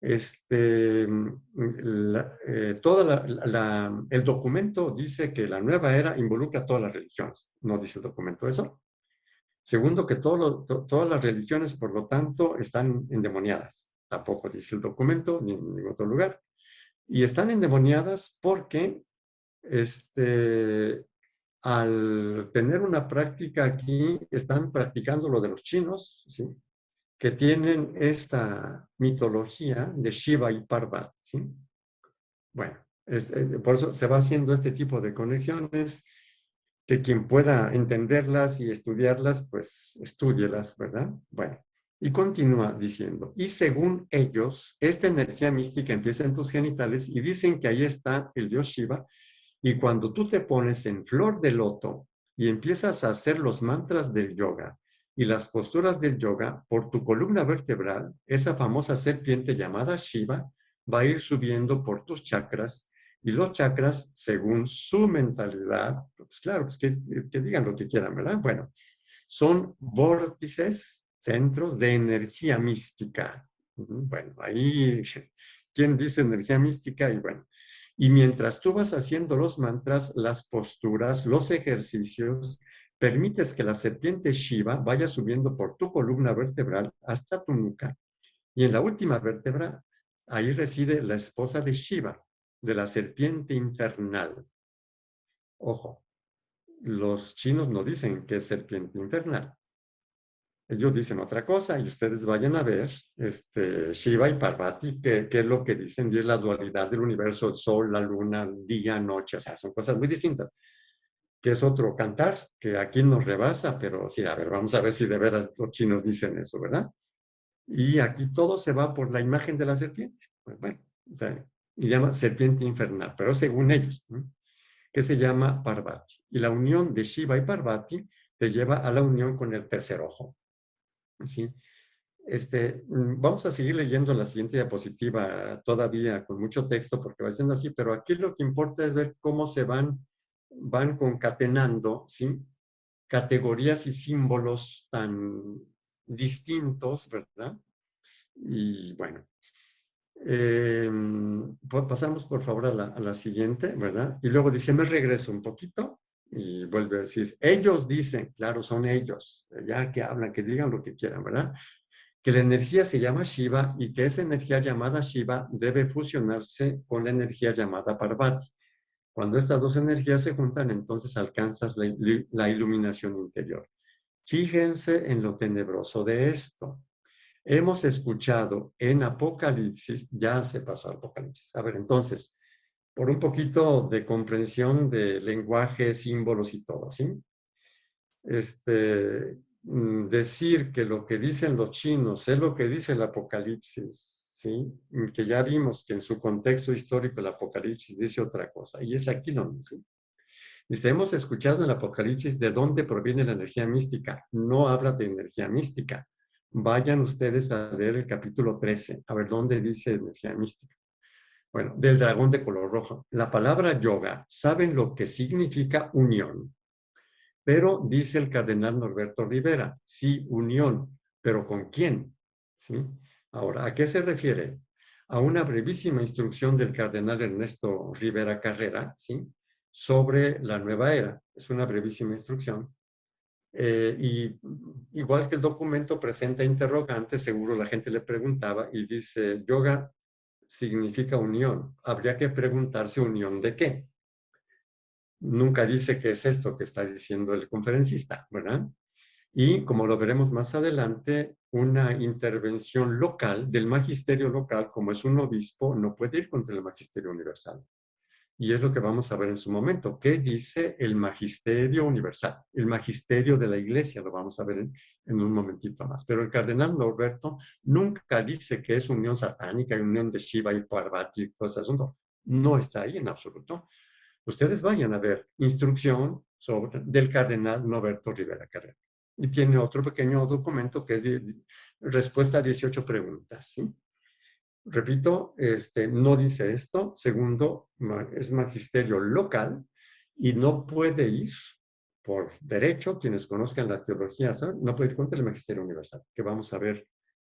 El documento dice que la nueva era involucra a todas las religiones. No dice el documento eso. Segundo, que todas las religiones, por lo tanto, están endemoniadas. Tampoco dice el documento, ni en ningún otro lugar. Y están endemoniadas porque al tener una práctica aquí, están practicando lo de los chinos, ¿sí? Que tienen esta mitología de Shiva y Parvati, ¿sí? Bueno, por eso se va haciendo este tipo de conexiones, que quien pueda entenderlas y estudiarlas, pues estúdielas, ¿verdad? Bueno, y continúa diciendo, y según ellos, esta energía mística empieza en tus genitales y dicen que ahí está el dios Shiva, y cuando tú te pones en flor de loto y empiezas a hacer los mantras del yoga y las posturas del yoga, por tu columna vertebral, esa famosa serpiente llamada Shiva va a ir subiendo por tus chakras, y los chakras, según su mentalidad, pues claro, pues que digan lo que quieran, ¿verdad? Bueno, son vórtices, centros de energía mística. Bueno, ahí, ¿quién dice energía mística? Y bueno, y mientras tú vas haciendo los mantras, las posturas, los ejercicios, permites que la serpiente Shiva vaya subiendo por tu columna vertebral hasta tu nuca. Y en la última vértebra, ahí reside la esposa de Shiva, de la serpiente infernal. Ojo, los chinos no dicen que es serpiente infernal. Ellos dicen otra cosa y ustedes vayan a ver Shiva y Parvati, que es lo que dicen, y es la dualidad del universo, el sol, la luna, el día, noche, o sea, son cosas muy distintas, que es otro cantar, que aquí nos rebasa, pero sí, a ver, vamos a ver si de veras los chinos dicen eso, ¿verdad? Y aquí todo se va por la imagen de la serpiente. Pues bueno, y llama serpiente infernal, pero según ellos, ¿no? Que se llama Parvati. Y la unión de Shiva y Parvati te lleva a la unión con el tercer ojo. ¿Sí? Vamos a seguir leyendo la siguiente diapositiva todavía con mucho texto porque va siendo así, pero aquí lo que importa es ver cómo se van concatenando, ¿sí? Categorías y símbolos tan distintos, ¿verdad? Y bueno, pasamos por favor a la siguiente, ¿verdad? Y luego dice, me regreso un poquito y vuelve a decir, ellos dicen, claro, son ellos, ya que hablan, que digan lo que quieran, ¿verdad? Que la energía se llama Shiva y que esa energía llamada Shiva debe fusionarse con la energía llamada Parvati. Cuando estas dos energías se juntan, entonces alcanzas la iluminación interior. Fíjense en lo tenebroso de esto. Hemos escuchado en Apocalipsis, ya se pasó a Apocalipsis. A ver, entonces, por un poquito de comprensión de lenguaje, símbolos y todo, ¿sí? Decir que lo que dicen los chinos es lo que dice el Apocalipsis, ¿sí? Que ya vimos que en su contexto histórico el Apocalipsis dice otra cosa, y es aquí donde, ¿sí? Dice, hemos escuchado en el Apocalipsis de dónde proviene la energía mística. No habla de energía mística. Vayan ustedes a leer el capítulo 13, a ver dónde dice energía mística. Bueno, del dragón de color rojo. La palabra yoga, ¿saben lo que significa unión? Pero dice el cardenal Norberto Rivera, sí, unión, pero ¿con quién? ¿Sí? Ahora, ¿a qué se refiere? a una brevísima instrucción del cardenal Ernesto Rivera Carrera, ¿sí? Sobre la nueva era. Es una brevísima instrucción. Y igual que el documento presenta interrogantes, seguro la gente le preguntaba y dice, yoga significa unión. Habría que preguntarse unión de qué. Nunca dice qué es esto que está diciendo el conferencista, ¿verdad? Y como lo veremos más adelante, una intervención local del magisterio local, como es un obispo, no puede ir contra el magisterio universal. Y es lo que vamos a ver en su momento. ¿Qué dice el magisterio universal? El magisterio de la iglesia, lo vamos a ver en un momentito más. Pero el cardenal Norberto nunca dice que es unión satánica, unión de Shiva y Parvati, todo ese asunto. No está ahí en absoluto. Ustedes vayan a ver instrucción del cardenal Norberto Rivera Carrera. Y tiene otro pequeño documento que es respuesta a 18 preguntas, ¿sí? Repito, no dice esto. Segundo, es magisterio local y no puede ir por derecho, quienes conozcan la teología, ¿saben? No puede ir contra el magisterio universal, que vamos a ver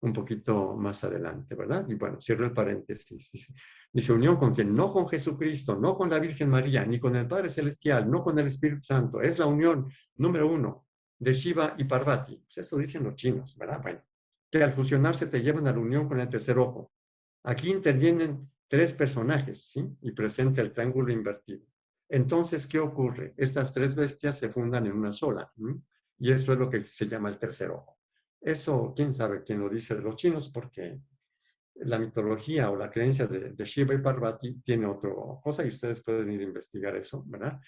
un poquito más adelante, ¿verdad? Y bueno, cierro el paréntesis. Dice, unión con quien, no con Jesucristo, no con la Virgen María, ni con el Padre Celestial, no con el Espíritu Santo. Es la unión número uno de Shiva y Parvati. Pues eso dicen los chinos, ¿verdad? Bueno, que al fusionarse te llevan a la unión con el tercer ojo. Aquí intervienen tres personajes, ¿sí? Y presenta el triángulo invertido. Entonces, ¿qué ocurre? Estas tres bestias se fundan en una sola, ¿sí? Y eso es lo que se llama el tercer ojo. Eso, quién sabe quién lo dice de los chinos, porque la mitología o la creencia de Shiva y Parvati tiene otra cosa y ustedes pueden ir a investigar eso, ¿verdad?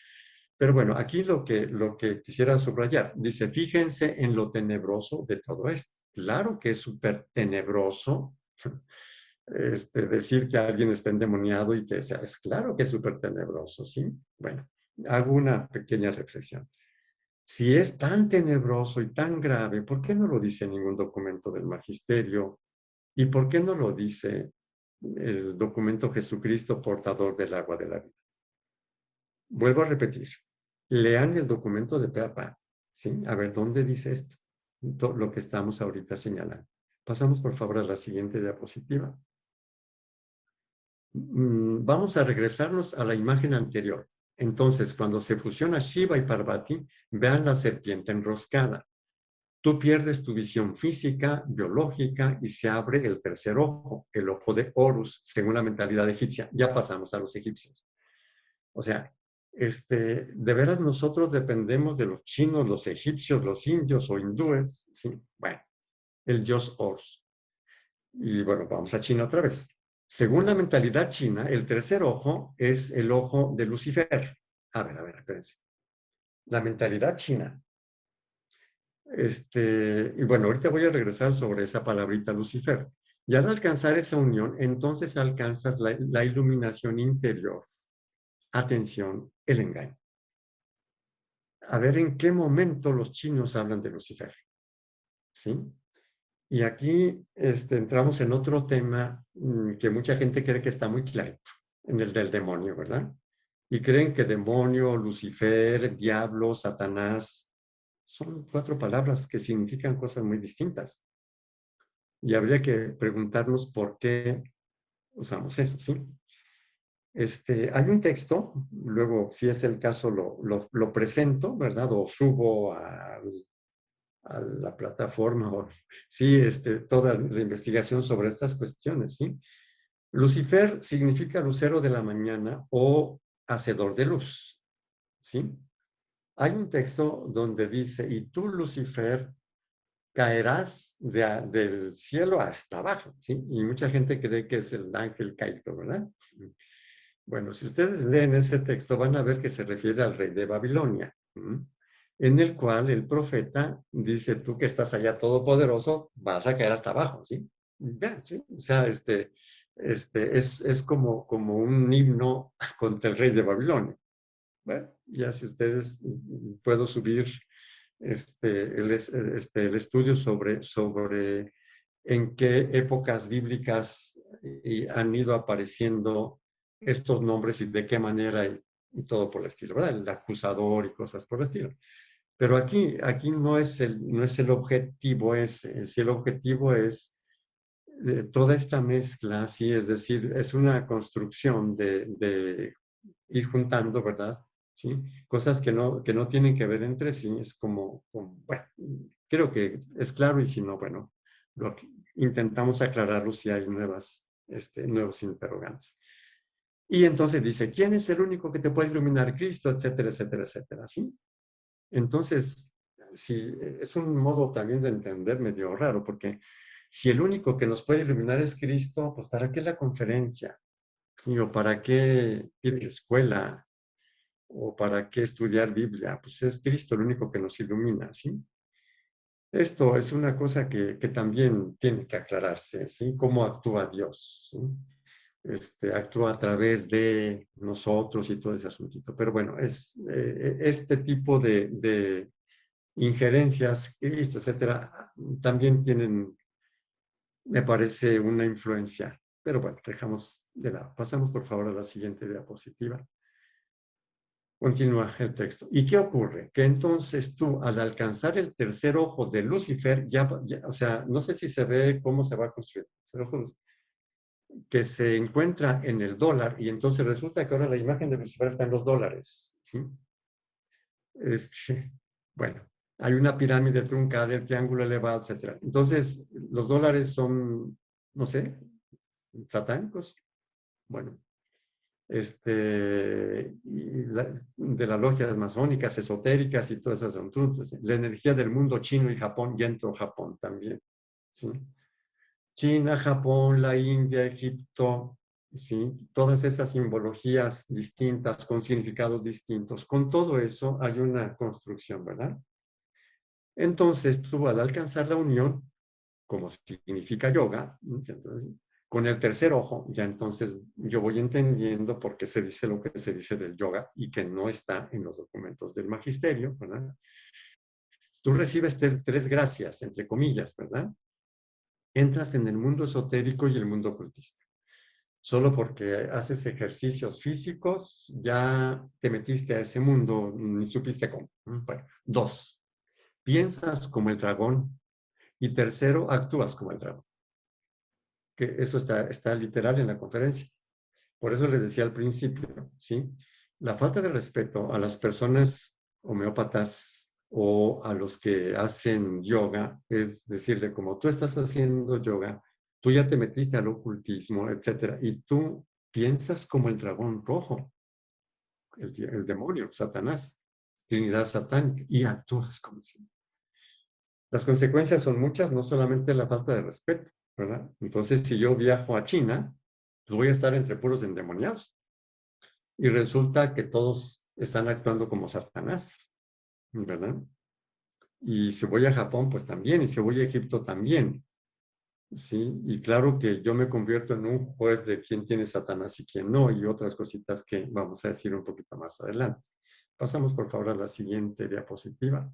Pero bueno, aquí lo que quisiera subrayar, dice, fíjense en lo tenebroso de todo esto. Claro que es súper tenebroso decir que alguien está endemoniado y que sea, es claro que es súper tenebroso, ¿sí? Bueno, hago una pequeña reflexión. Si es tan tenebroso y tan grave, ¿por qué no lo dice ningún documento del magisterio? ¿Y por qué no lo dice el documento Jesucristo portador del agua de la vida? Vuelvo a repetir, lean el documento de pe a pa, ¿sí? A ver, ¿dónde dice esto? Lo que estamos ahorita señalando. Pasamos, por favor, a la siguiente diapositiva. Vamos a regresarnos a la imagen anterior. Entonces, cuando se fusiona Shiva y Parvati, vean la serpiente enroscada. Tú pierdes tu visión física, biológica, y se abre el tercer ojo, el ojo de Horus, según la mentalidad egipcia. Ya pasamos a los egipcios. O sea, de veras nosotros dependemos de los chinos, los egipcios, los indios o hindúes, ¿sí? Bueno, el dios Horus. Y bueno, vamos a China otra vez. Según la mentalidad china, el tercer ojo es el ojo de Lucifer. A ver, espérense. La mentalidad china. Y bueno, ahorita voy a regresar sobre esa palabrita Lucifer. Y al alcanzar esa unión, entonces alcanzas la iluminación interior. Atención, el engaño. A ver en qué momento los chinos hablan de Lucifer. ¿Sí? Y aquí entramos en otro tema que mucha gente cree que está muy clarito, en el del demonio, ¿verdad? Y creen que demonio, Lucifer, diablo, Satanás, son cuatro palabras que significan cosas muy distintas. Y habría que preguntarnos por qué usamos eso, ¿sí? Hay un texto, luego, si es el caso, lo presento, ¿verdad? O subo a la plataforma, o, sí, toda la investigación sobre estas cuestiones, ¿sí? Lucifer significa lucero de la mañana o hacedor de luz, ¿sí? Hay un texto donde dice, y tú, Lucifer, caerás del cielo hasta abajo, ¿sí? Y mucha gente cree que es el ángel caído, ¿verdad? Bueno, si ustedes leen ese texto van a ver que se refiere al rey de Babilonia, en el cual el profeta dice, tú que estás allá todopoderoso, vas a caer hasta abajo, ¿sí? Ya, ¿sí? O sea, es como un himno contra el rey de Babilonia. Bueno, ya si ustedes puedo subir el estudio sobre en qué épocas bíblicas han ido apareciendo estos nombres y de qué manera y todo por el estilo, ¿verdad? El acusador y cosas por el estilo. Pero aquí no es el objetivo, si el objetivo es toda esta mezcla, sí, es decir, es una construcción de ir juntando, ¿verdad? ¿Sí? Cosas que no tienen que ver entre sí, es bueno, creo que es claro y si no, bueno, intentamos aclararlo si hay nuevos interrogantes. Y entonces dice, ¿quién es el único que te puede iluminar? Cristo, etcétera, etcétera, etcétera, ¿sí? Entonces, sí, es un modo también de entender medio raro, porque si el único que nos puede iluminar es Cristo, pues ¿para qué la conferencia? ¿Sí? ¿O para qué ir a la escuela? ¿O para qué estudiar Biblia? Pues es Cristo el único que nos ilumina, ¿sí? Esto es una cosa que también tiene que aclararse, ¿sí? ¿Cómo actúa Dios? ¿Sí? Actúa a través de nosotros y todo ese asuntito. Pero bueno, este tipo de injerencias, Cristo, etcétera, también tienen, me parece, una influencia. Pero bueno, dejamos de lado. Pasamos por favor a la siguiente diapositiva. Continúa el texto. ¿Y qué ocurre? Que entonces tú, al alcanzar el tercer ojo de Lucifer, o sea, no sé si se ve cómo se va a construir. Que se encuentra en el dólar y entonces resulta que ahora la imagen de Lucifer está en los dólares, ¿sí? Bueno, hay una pirámide truncada, el triángulo elevado, etcétera. Entonces, los dólares son, no sé, satánicos. Bueno, de las logias masónicas, esotéricas y todas esas son la energía del mundo chino y Japón, y entró Japón también, ¿sí? China, Japón, la India, Egipto, ¿sí? Todas esas simbologías distintas, con significados distintos. Con todo eso hay una construcción, ¿verdad? Entonces, tú al alcanzar la unión, como significa yoga, entonces, con el tercer ojo, ya entonces yo voy entendiendo por qué se dice lo que se dice del yoga y que no está en los documentos del magisterio, ¿verdad? Tú recibes tres gracias, entre comillas, ¿verdad? Entras en el mundo esotérico y el mundo ocultista. Solo porque haces ejercicios físicos, ya te metiste a ese mundo, ni supiste cómo. Bueno, 2, piensas como el dragón. Y tercero, actúas como el dragón. Que eso está literal en la conferencia. Por eso les decía al principio, ¿sí? La falta de respeto a las personas homeópatas o a los que hacen yoga es decirle, como tú estás haciendo yoga, tú ya te metiste al ocultismo, etcétera, y tú piensas como el dragón rojo, el demonio, Satanás, Trinidad satánica, y actúas como si. Las consecuencias son muchas, no solamente la falta de respeto, ¿verdad? Entonces, si yo viajo a China, pues voy a estar entre puros endemoniados. Y resulta que todos están actuando como Satanás, ¿verdad? Y si voy a Japón, pues también, y si voy a Egipto también, ¿sí? Y claro que yo me convierto en un juez de quién tiene Satanás y quién no, y otras cositas que vamos a decir un poquito más adelante. Pasamos, por favor, a la siguiente diapositiva.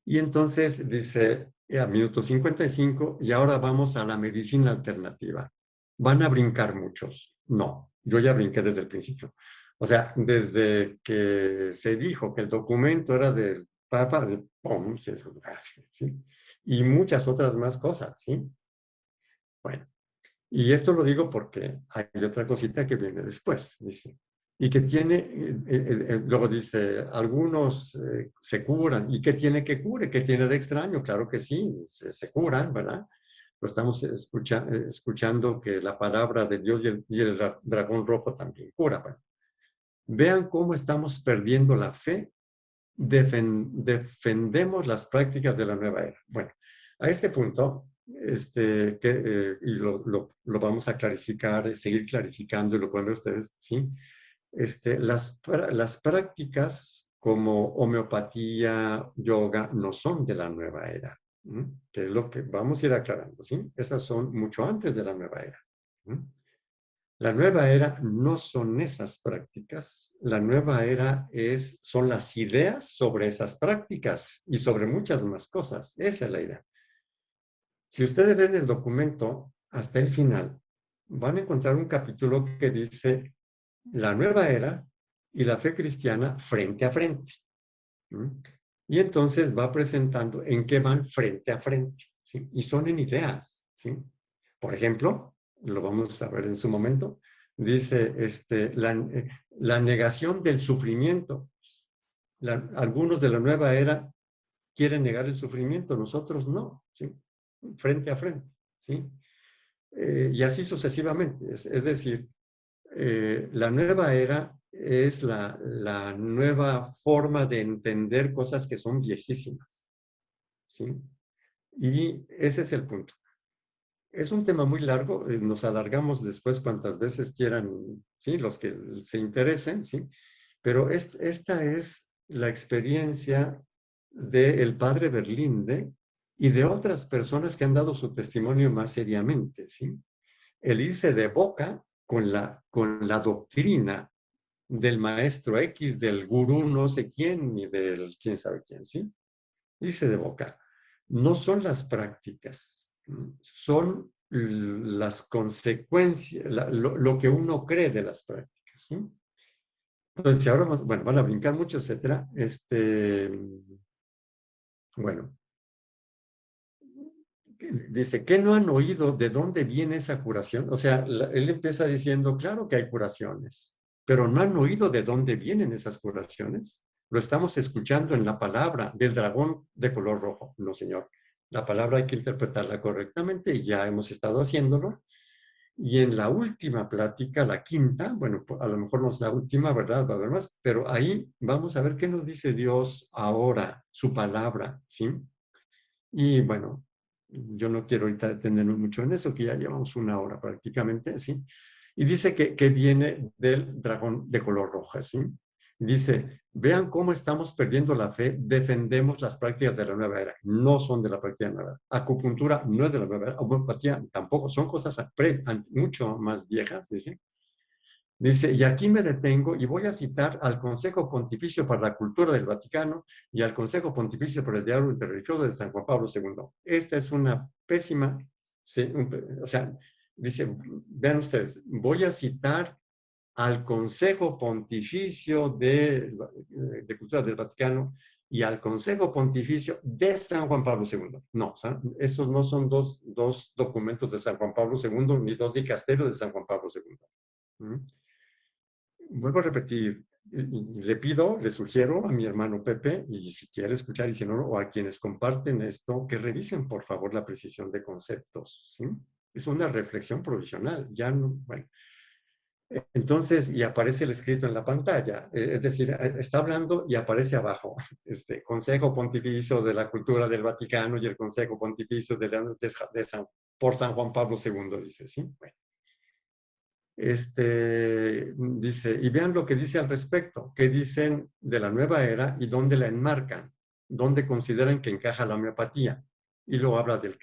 Y entonces dice, a minuto 55, y ahora vamos a la medicina alternativa. ¿Van a brincar muchos? No, yo ya brinqué desde el principio. O sea, desde que se dijo que el documento era del Papa, ¡pum! ¿Sí? Y muchas otras más cosas, ¿sí? Bueno, y esto lo digo porque hay otra cosita que viene después, dice. Y que tiene, luego dice, algunos se curan. ¿Y qué tiene que cure? ¿Qué tiene de extraño? Claro que sí, se curan, ¿verdad? Lo estamos escuchando que la palabra de Dios y el dragón rojo también cura. Bueno, vean cómo estamos perdiendo la fe, defendemos las prácticas de la nueva era. Bueno, a este punto, y lo vamos a clarificar, seguir clarificando, y lo pueden ver ustedes, ¿sí? Las prácticas como homeopatía, yoga, no son de la nueva era, ¿sí? Que es lo que vamos a ir aclarando, ¿sí? Esas son mucho antes de la nueva era, ¿sí? La nueva era no son esas prácticas, la nueva era son las ideas sobre esas prácticas y sobre muchas más cosas. Esa es la idea. Si ustedes leen el documento hasta el final, van a encontrar un capítulo que dice la nueva era y la fe cristiana frente a frente. ¿Mm? Y entonces va presentando en qué van frente a frente, ¿sí? Y son en ideas, ¿sí? Por ejemplo, lo vamos a ver en su momento, dice la negación del sufrimiento. Algunos de la nueva era quieren negar el sufrimiento, nosotros no, ¿sí? Frente a frente, ¿sí? Y así sucesivamente. Es decir, la nueva era es la nueva forma de entender cosas que son viejísimas, ¿sí? Y ese es el punto. Es un tema muy largo, nos alargamos después cuantas veces quieran, ¿sí? Los que se interesen, ¿sí? Pero esta es la experiencia del padre Berlinde y de otras personas que han dado su testimonio más seriamente, ¿sí? El irse de boca con la doctrina del maestro X, del gurú no sé quién, ni del quién sabe quién, ¿sí? Irse de boca. No son las prácticas, son las consecuencias, lo que uno cree de las prácticas, ¿sí? Entonces, si ahora, bueno, van a brincar mucho, etcétera, bueno, dice, ¿qué no han oído de dónde viene esa curación? O sea, él empieza diciendo, claro que hay curaciones, pero no han oído de dónde vienen esas curaciones. Lo estamos escuchando en la palabra del dragón de color rojo. No, señor. La palabra hay que interpretarla correctamente y ya hemos estado haciéndolo. Y en la última plática, la quinta, bueno, a lo mejor no es la última, ¿verdad? Va a haber más, pero ahí vamos a ver qué nos dice Dios ahora, su palabra, ¿sí? Y bueno, yo no quiero ahorita detenernos mucho en eso, que ya llevamos una hora prácticamente, ¿sí? Y dice que viene del dragón de color roja, ¿sí? Dice, vean cómo estamos perdiendo la fe, defendemos las prácticas de la nueva era, no son de la práctica nueva era. Acupuntura no es de la nueva era, homeopatía tampoco, son cosas mucho más viejas, dice. Dice, y aquí me detengo y voy a citar al Consejo Pontificio para la Cultura del Vaticano y al Consejo Pontificio para el Diálogo Interreligioso de San Juan Pablo II. Esta es una pésima, sí, o sea, dice, vean ustedes, voy a citar al Consejo Pontificio de Cultura del Vaticano y al Consejo Pontificio de San Juan Pablo II. No, esos no son dos documentos de San Juan Pablo II ni dos dicasterios de San Juan Pablo II. ¿Mm? Vuelvo a repetir, le pido, le sugiero a mi hermano Pepe, y si quiere escuchar y si no, o a quienes comparten esto, que revisen por favor la precisión de conceptos, ¿sí? Es una reflexión provisional, ya no, bueno. Entonces, y aparece el escrito en la pantalla, es decir, está hablando y aparece abajo, Consejo Pontificio de la Cultura del Vaticano y el Consejo Pontificio por San Juan Pablo II, dice, ¿sí? Bueno. Dice, y vean lo que dice al respecto, qué dicen de la nueva era y dónde la enmarcan, dónde consideran que encaja la homeopatía. Y luego habla del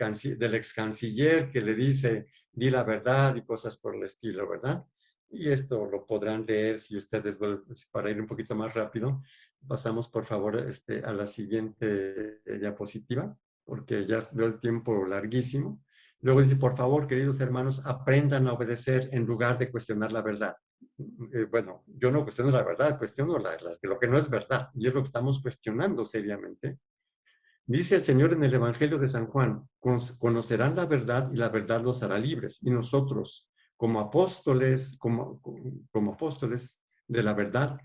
ex canciller que le dice, di la verdad y cosas por el estilo, ¿verdad? Y esto lo podrán leer si ustedes, para ir un poquito más rápido, pasamos por favor a la siguiente diapositiva, porque ya veo el tiempo larguísimo. Luego dice, por favor, queridos hermanos, aprendan a obedecer en lugar de cuestionar la verdad. Bueno, yo no cuestiono la verdad, cuestiono lo que no es verdad, y es lo que estamos cuestionando seriamente. Dice el Señor en el Evangelio de San Juan, conocerán la verdad y la verdad los hará libres. Y nosotros, como apóstoles, como apóstoles de la verdad,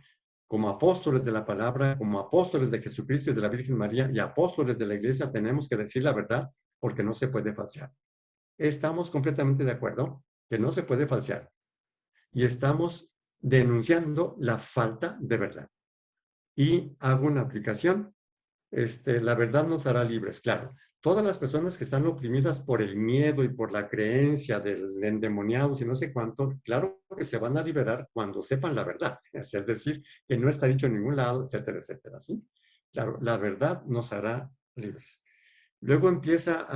como apóstoles de la palabra, como apóstoles de Jesucristo y de la Virgen María y apóstoles de la Iglesia, tenemos que decir la verdad porque no se puede falsear. Estamos completamente de acuerdo que no se puede falsear y estamos denunciando la falta de verdad. Y hago una aplicación, la verdad nos hará libres, claro. Todas las personas que están oprimidas por el miedo y por la creencia del endemoniado y no sé cuánto, claro que se van a liberar cuando sepan la verdad. Es decir, que no está dicho en ningún lado, etcétera, etcétera. ¿Sí? Claro, la verdad nos hará libres. Luego empieza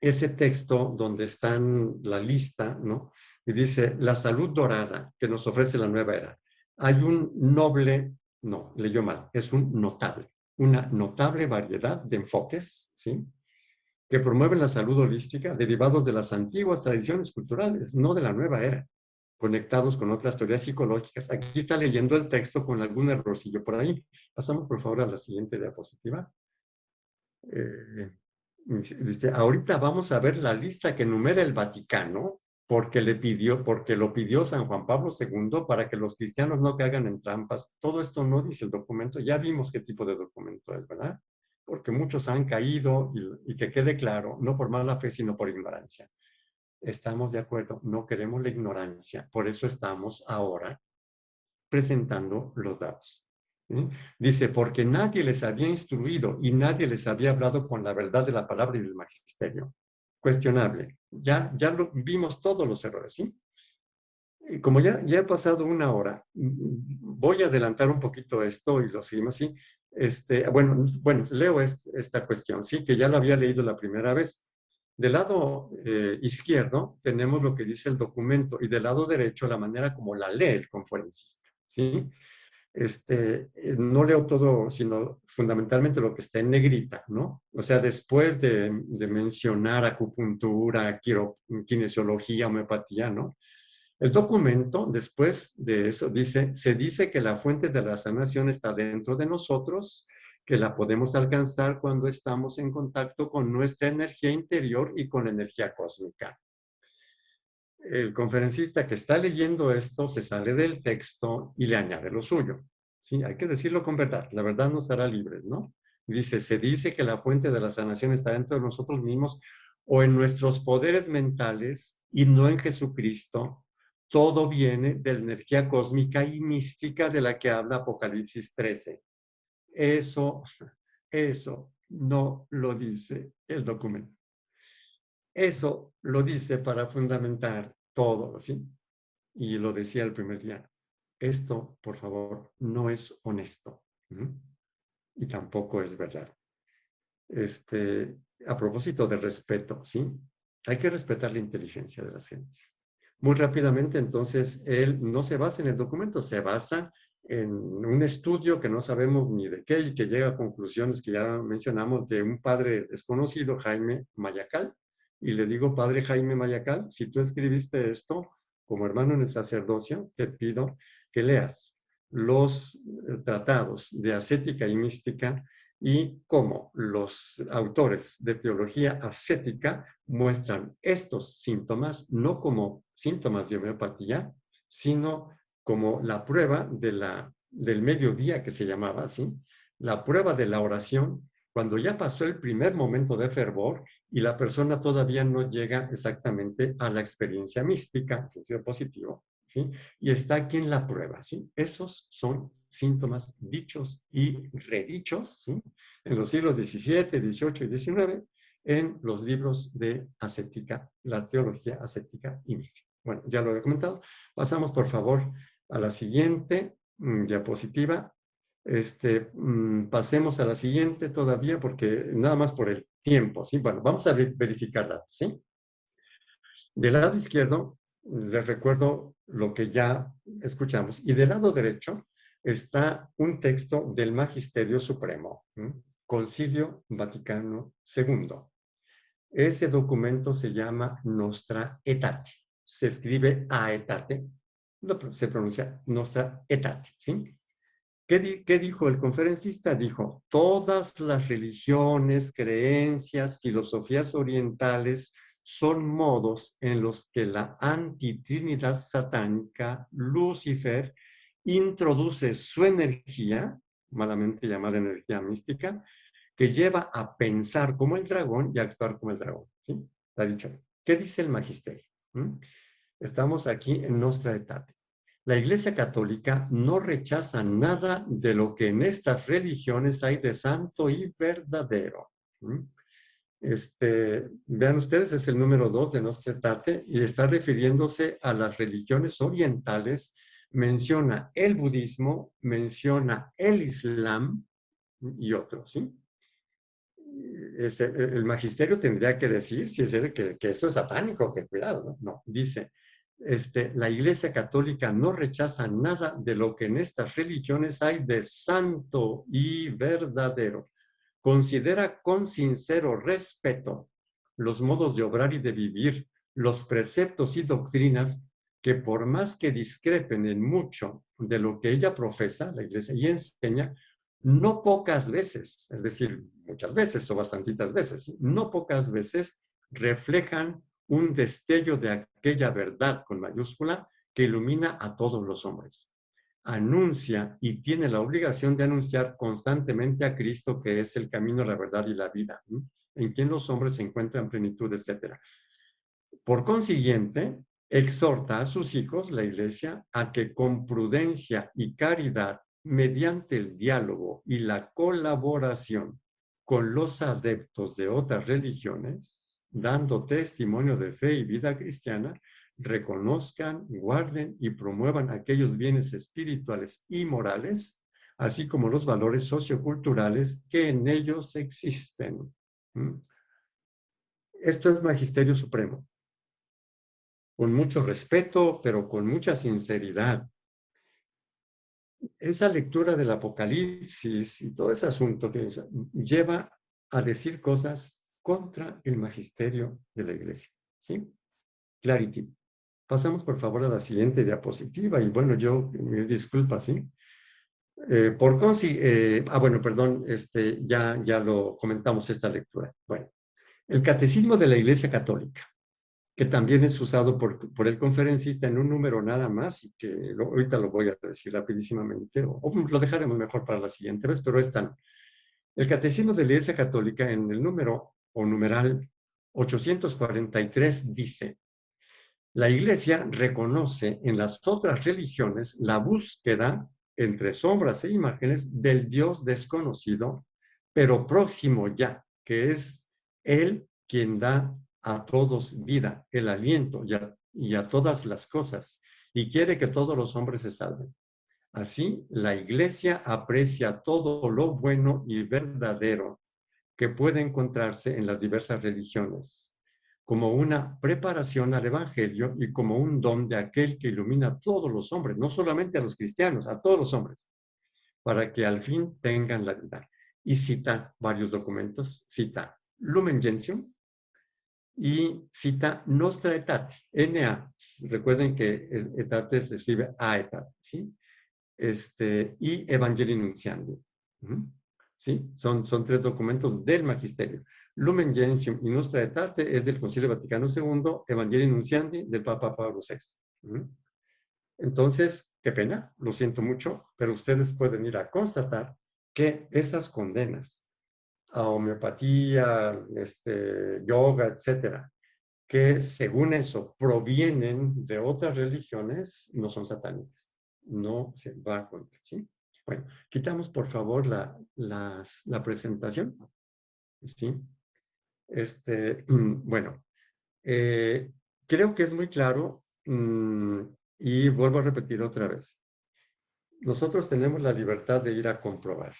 ese texto donde está la lista, ¿no? Y dice, la salud dorada que nos ofrece la nueva era. Hay un noble, no, leyó mal, es un notable, una notable variedad de enfoques, ¿sí? Que promueven la salud holística derivados de las antiguas tradiciones culturales, no de la nueva era, conectados con otras teorías psicológicas. Aquí está leyendo el texto con algún errorcillo por ahí. Pasamos, por favor, a la siguiente diapositiva. Dice, ahorita vamos a ver la lista que enumera el Vaticano porque lo pidió San Juan Pablo II para que los cristianos no caigan en trampas. Todo esto no dice el documento. Ya vimos qué tipo de documento es, ¿verdad? Porque muchos han caído y que quede claro, no por mala fe, sino por ignorancia. Estamos de acuerdo, no queremos la ignorancia. Por eso estamos ahora presentando los datos. ¿Sí? Dice, porque nadie les había instruido y nadie les había hablado con la verdad de la palabra y del magisterio. Cuestionable. Ya vimos todos los errores, ¿sí? Y como ya ha pasado una hora, voy a adelantar un poquito esto y lo seguimos así. Bueno, leo esta cuestión, sí, que ya lo había leído la primera vez. Del lado izquierdo tenemos lo que dice el documento y del lado derecho la manera como la lee el conferencista, ¿sí? No leo todo, sino fundamentalmente lo que está en negrita, ¿no? O sea, después de mencionar acupuntura, kinesiología, homeopatía, ¿no? El documento, después de eso, se dice que la fuente de la sanación está dentro de nosotros, que la podemos alcanzar cuando estamos en contacto con nuestra energía interior y con la energía cósmica. El conferencista que está leyendo esto se sale del texto y le añade lo suyo. Sí, hay que decirlo con verdad. La verdad nos hará libres, ¿no? Se dice que la fuente de la sanación está dentro de nosotros mismos o en nuestros poderes mentales y no en Jesucristo. Todo viene de la energía cósmica y mística de la que habla Apocalipsis 13. Eso no lo dice el documento. Eso lo dice para fundamentar todo, ¿sí? Y lo decía el primer día. Esto, por favor, no es honesto. ¿Mm? Y tampoco es verdad. A propósito de respeto, ¿sí? Hay que respetar la inteligencia de las gentes. Muy rápidamente, entonces, él no se basa en el documento, se basa en un estudio que no sabemos ni de qué y que llega a conclusiones que ya mencionamos de un padre desconocido, Jaime Mayacal. Y le digo, padre Jaime Mayacal, si tú escribiste esto como hermano en el sacerdocio, te pido que leas los tratados de ascética y mística y cómo los autores de teología ascética muestran estos síntomas no como síntomas de homeopatía, sino como la prueba del mediodía que se llamaba así, la prueba de la oración, cuando ya pasó el primer momento de fervor y la persona todavía no llega exactamente a la experiencia mística, en sentido positivo, ¿sí? Y está aquí en la prueba, ¿sí? Esos son síntomas dichos y redichos, ¿sí? En los siglos XVII, XVIII y XIX, en los libros de ascética, la teología ascética y mística. Bueno, ya lo he comentado. Pasamos, por favor, a la siguiente diapositiva. Pasemos a la siguiente todavía, porque nada más por el tiempo, ¿sí? Bueno, vamos a verificar datos, ¿sí? Del lado izquierdo, les recuerdo lo que ya escuchamos, y del lado derecho está un texto del Magisterio Supremo, Concilio Vaticano II. Ese documento se llama Nostra Aetate. Se escribe Aetate, se pronuncia Nostra Aetate, ¿sí? ¿Qué dijo el conferencista? Dijo, todas las religiones, creencias, filosofías orientales son modos en los que la antitrinidad satánica, Lucifer, introduce su energía, malamente llamada energía mística, que lleva a pensar como el dragón y a actuar como el dragón. ¿Sí? Está dicho. ¿Qué dice el magisterio? Estamos aquí en Nostra Aetate. La Iglesia Católica no rechaza nada de lo que en estas religiones hay de santo y verdadero. Vean ustedes, es el número 2 de Nostra Aetate y está refiriéndose a las religiones orientales. Menciona el budismo, menciona el islam y otros, ¿sí? El magisterio tendría que decir si es que eso es satánico, que cuidado, ¿no? No, dice, la Iglesia Católica no rechaza nada de lo que en estas religiones hay de santo y verdadero. Considera con sincero respeto los modos de obrar y de vivir, los preceptos y doctrinas que por más que discrepen en mucho de lo que ella profesa, la Iglesia, y enseña, no pocas veces, es decir, muchas veces o bastantitas veces, ¿sí? No pocas veces reflejan un destello de aquella verdad con mayúscula que ilumina a todos los hombres. Anuncia y tiene la obligación de anunciar constantemente a Cristo, que es el camino, la verdad y la vida, ¿sí? En quien los hombres se encuentran plenitud, etc. Por consiguiente, exhorta a sus hijos, la Iglesia, a que con prudencia y caridad, mediante el diálogo y la colaboración con los adeptos de otras religiones, dando testimonio de fe y vida cristiana, reconozcan, guarden y promuevan aquellos bienes espirituales y morales, así como los valores socioculturales que en ellos existen. Esto es Magisterio Supremo, con mucho respeto, pero con mucha sinceridad. Esa lectura del Apocalipsis y todo ese asunto que lleva a decir cosas contra el magisterio de la Iglesia, ¿sí? Clarity. Pasamos, por favor, a la siguiente diapositiva. Y bueno, yo me disculpa, ¿sí? Bueno, perdón, ya lo comentamos esta lectura. Bueno, el Catecismo de la Iglesia Católica, que también es usado por el conferencista en un número nada más, y que ahorita lo voy a decir rapidísimamente, o lo dejaremos mejor para la siguiente vez, pero están. El Catecismo de la Iglesia Católica, en el número o numeral 843, dice: la Iglesia reconoce en las otras religiones la búsqueda entre sombras e imágenes del Dios desconocido, pero próximo ya, que es Él quien da a todos vida, el aliento y a todas las cosas, y quiere que todos los hombres se salven. Así, la Iglesia aprecia todo lo bueno y verdadero que puede encontrarse en las diversas religiones, como una preparación al Evangelio y como un don de aquel que ilumina a todos los hombres, no solamente a los cristianos, a todos los hombres, para que al fin tengan la vida. Y cita varios documentos, cita Lumen Gentium y cita Nostra Aetate, NA. Recuerden que Aetate se escribe Aetate, ¿sí? Y Evangelii Nuntiandi. ¿Sí? Son tres documentos del Magisterio. Lumen Gentium y Nostra Aetate es del Concilio Vaticano II, Evangelii Nuntiandi del Papa Pablo VI. Entonces, qué pena, lo siento mucho, pero ustedes pueden ir a constatar que esas condenas a homeopatía, yoga, etcétera, que según eso provienen de otras religiones, no son satánicas. No se va contra, ¿sí? Bueno, quitamos por favor la presentación, ¿sí? Bueno, creo que es muy claro, y vuelvo a repetir otra vez. Nosotros tenemos la libertad de ir a comprobar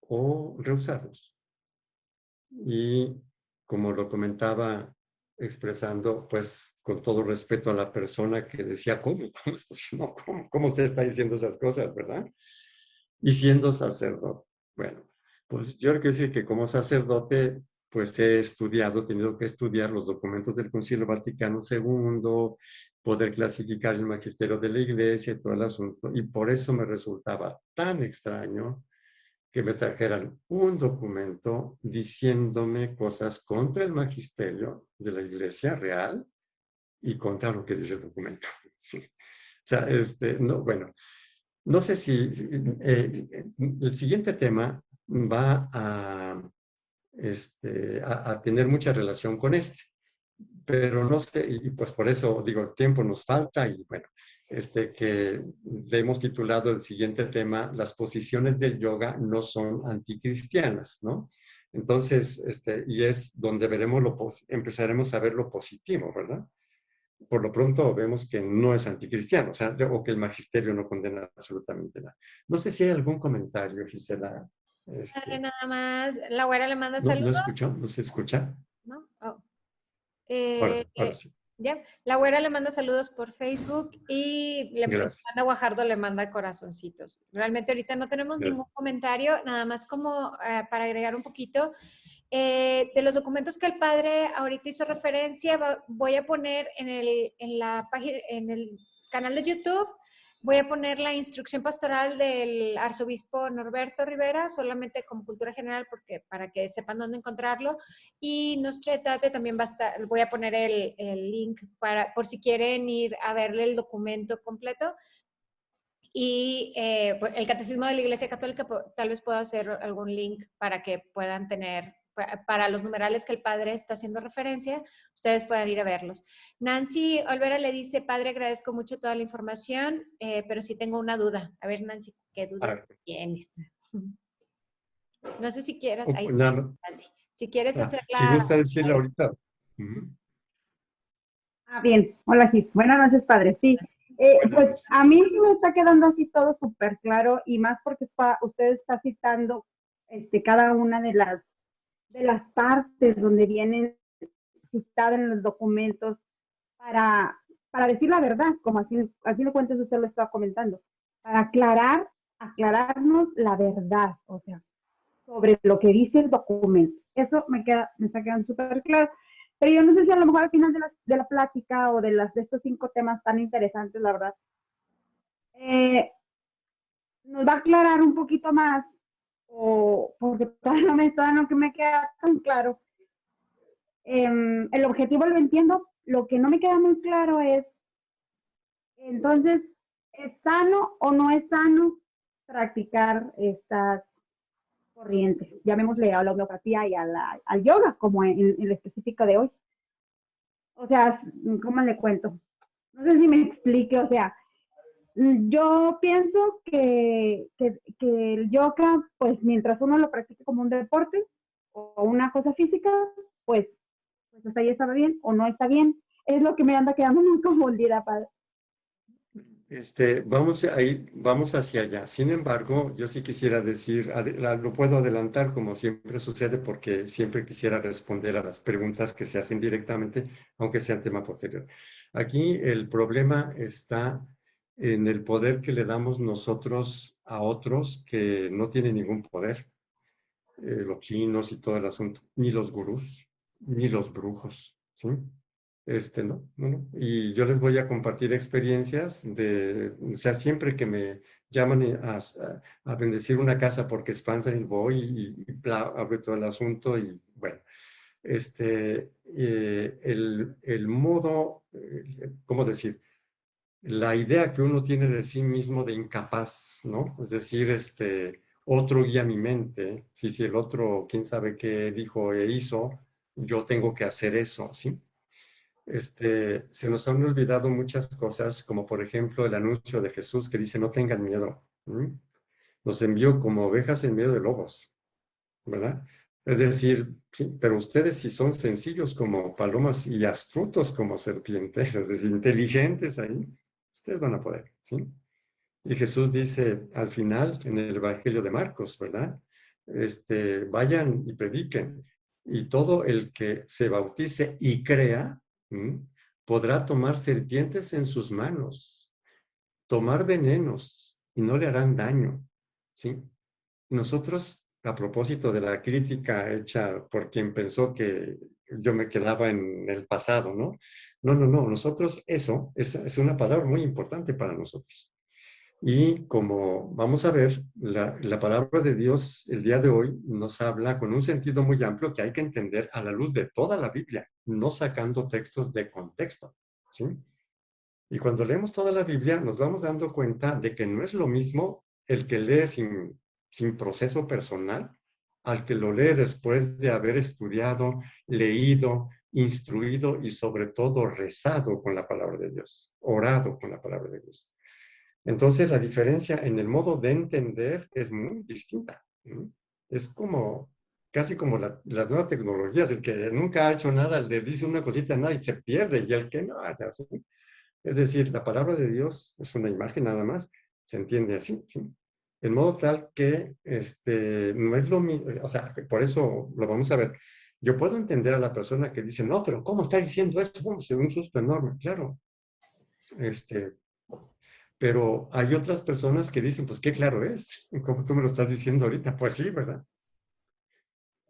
o rehusarnos. Y como lo comentaba, expresando, pues, con todo respeto a la persona que decía, ¿cómo es posible? No, ¿cómo usted está diciendo esas cosas, verdad? Y siendo sacerdote. Bueno, pues yo quiero decir que como sacerdote, pues he estudiado, he tenido que estudiar los documentos del Concilio Vaticano II, poder clasificar el magisterio de la Iglesia y todo el asunto, y por eso me resultaba tan extraño que me trajeran un documento diciéndome cosas contra el magisterio de la Iglesia real y contra lo que dice el documento. Sí. O sea, no, bueno, no sé si el siguiente tema va a tener mucha relación con este, pero no sé, y pues por eso digo, el tiempo nos falta y bueno, que le hemos titulado el siguiente tema, las posiciones del yoga no son anticristianas, ¿no? Entonces, y es donde empezaremos a ver lo positivo, ¿verdad? Por lo pronto vemos que no es anticristiano, o sea, o que el magisterio no condena absolutamente nada. No sé si hay algún comentario, Gisela. Nada más, la güera le manda ¿No, saludos, no escuchó? ¿No se escucha? ¿no? Oh. Ahora sí. Ya, la güera le manda saludos por Facebook y Gracias. Ana Guajardo le manda corazoncitos. Realmente ahorita no tenemos ningún Gracias. comentario, nada más como para agregar un poquito. De los documentos que el padre ahorita hizo referencia, voy a poner en la página, en el canal de YouTube Voy a poner la instrucción pastoral del arzobispo Norberto Rivera, solamente como cultura general, porque para que sepan dónde encontrarlo. Y Nostretate también va a estar, voy a poner el link para, por si quieren ir a verle el documento completo. Y pues, el Catecismo de la Iglesia Católica, tal vez pueda hacer algún link para que puedan tener, para los numerales que el padre está haciendo referencia, ustedes puedan ir a verlos. Nancy Olvera le dice, padre, agradezco mucho toda la información, pero sí tengo una duda. A ver, Nancy, ¿qué duda tienes? No sé si quieras, ahí está, Nancy. Si quieres si hacerla. gusta decirlo ahorita. Uh-huh. Bien. Hola, Gis. Buenas noches, padre. Sí. Pues a mí sí me está quedando así todo súper claro y más porque usted está citando cada una de las partes donde vienen citadas en los documentos para, para decir la verdad, como así lo cuenta usted lo estaba comentando, para aclararnos la verdad, o sea, sobre lo que dice el documento. Eso me está quedando súper claro. Pero yo no sé si a lo mejor al final de la plática o de estos 5 temas tan interesantes, la verdad, nos va a aclarar un poquito más, o porque todavía no me queda tan claro. El objetivo lo entiendo, lo que no me queda muy claro es, entonces, ¿es sano o no es sano practicar estas corrientes? Llamémosle a la homeopatía y al yoga, como en el específico de hoy. O sea, ¿cómo le cuento? No sé si me explique, o sea, yo pienso que el yoga, pues mientras uno lo practique como un deporte o una cosa física, pues hasta ahí estaba bien o no está bien. Es lo que me anda quedando muy confundida, padre. Vamos hacia allá. Sin embargo, yo sí quisiera decir, lo puedo adelantar como siempre sucede, porque siempre quisiera responder a las preguntas que se hacen directamente, aunque sea tema posterior. Aquí el problema está en el poder que le damos nosotros a otros que no tienen ningún poder, los chinos y todo el asunto, ni los gurús, ni los brujos, ¿sí? No. Y yo les voy a compartir experiencias o sea, siempre que me llaman a bendecir una casa porque espantan y voy y abro todo el asunto y bueno, el modo, ¿cómo decir? La idea que uno tiene de sí mismo de incapaz, ¿no? Es decir, otro guía mi mente, si el otro, quién sabe qué dijo e hizo, yo tengo que hacer eso, ¿sí? Se nos han olvidado muchas cosas, como por ejemplo el anuncio de Jesús que dice, no tengan miedo. ¿Sí? Nos envió como ovejas en medio de lobos, ¿verdad? Es decir, sí, pero ustedes si son sencillos como palomas y astutos como serpientes, es decir, inteligentes ahí, ustedes van a poder, ¿sí? Y Jesús dice al final en el Evangelio de Marcos, ¿verdad? Vayan y prediquen, y todo el que se bautice y crea, podrá tomar serpientes en sus manos, tomar venenos, y no le harán daño, ¿sí? Nosotros, a propósito de la crítica hecha por quien pensó que yo me quedaba en el pasado, ¿no? No, nosotros, eso es una palabra muy importante para nosotros. Y como vamos a ver, la palabra de Dios el día de hoy nos habla con un sentido muy amplio que hay que entender a la luz de toda la Biblia, no sacando textos de contexto, ¿sí? Y cuando leemos toda la Biblia nos vamos dando cuenta de que no es lo mismo el que lee sin proceso personal al que lo lee después de haber estudiado, leído, instruido y sobre todo rezado con la palabra de Dios, orado con la palabra de Dios. Entonces, la diferencia en el modo de entender es muy distinta. ¿No? Es casi como las nuevas tecnologías. El que nunca ha hecho nada le dice una cosita a nadie y se pierde, y el que no, así. Es decir, la palabra de Dios es una imagen nada más, se entiende así, ¿sí? En modo tal que no es lo mismo, o sea, por eso lo vamos a ver. Yo puedo entender a la persona que dice, no, pero ¿cómo está diciendo eso? Vamos, es un susto enorme, claro. Pero hay otras personas que dicen, pues qué claro es, como tú me lo estás diciendo ahorita, pues sí, ¿verdad?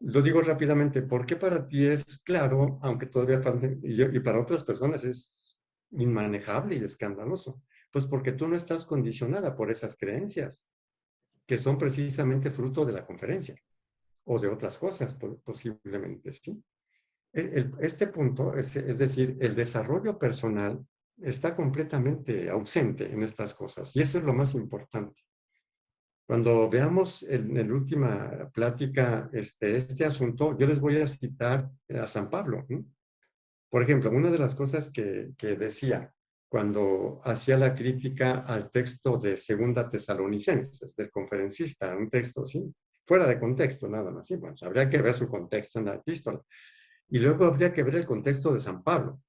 Lo digo rápidamente, porque para ti es claro, aunque todavía falta, y para otras personas es inmanejable y escandaloso. Pues porque tú no estás condicionada por esas creencias, que son precisamente fruto de la conferencia o de otras cosas, posiblemente, ¿sí? Este punto, es decir, el desarrollo personal está completamente ausente en estas cosas, y eso es lo más importante. Cuando veamos en la última plática este asunto, yo les voy a citar a San Pablo, ¿no? Por ejemplo, una de las cosas que decía cuando hacía la crítica al texto de Segunda Tesalonicenses, del conferencista, un texto, sí, fuera de contexto, nada más, sí, bueno, habría que ver su contexto en la epístola. Y luego habría que ver el contexto de San Pablo.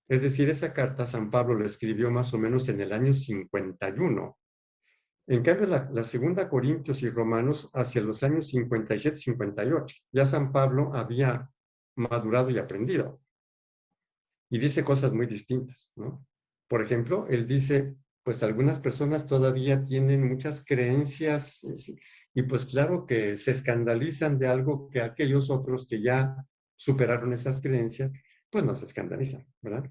Es decir, esa carta San Pablo la escribió más o menos en el año 51. En cambio, la segunda Corintios y Romanos hacia los años 57-58. Ya San Pablo había madurado y aprendido. Y dice cosas muy distintas, ¿no? Por ejemplo, él dice, pues algunas personas todavía tienen muchas creencias y pues claro que se escandalizan de algo que aquellos otros que ya superaron esas creencias, pues no se escandalizan, ¿verdad?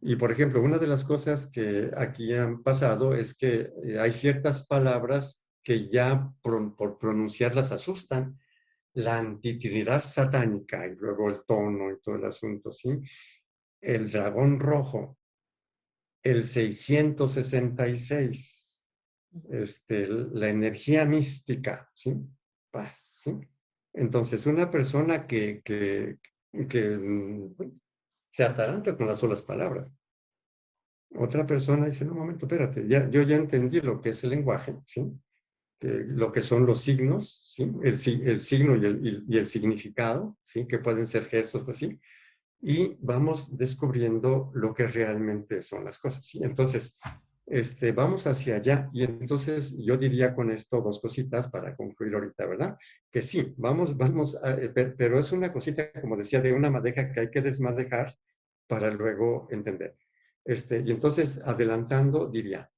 Y por ejemplo, una de las cosas que aquí han pasado es que hay ciertas palabras que ya por pronunciarlas asustan. La antitrinidad satánica y luego el tono y todo el asunto, ¿sí? El dragón rojo, el 666, la energía mística, ¿sí? Paz, ¿sí? Entonces, una persona que se ataranta con las solas palabras. Otra persona dice, no, un momento, espérate, yo ya entendí lo que es el lenguaje, ¿sí? Lo que son los signos, ¿sí? El signo y el significado, ¿sí? Que pueden ser gestos, pues sí. Y vamos descubriendo lo que realmente son las cosas, ¿sí? Entonces, vamos hacia allá. Y entonces yo diría con esto dos cositas para concluir ahorita, ¿verdad? Que sí, vamos pero es una cosita, como decía, de una madeja que hay que desmadejar para luego entender. Y entonces, adelantando, diría,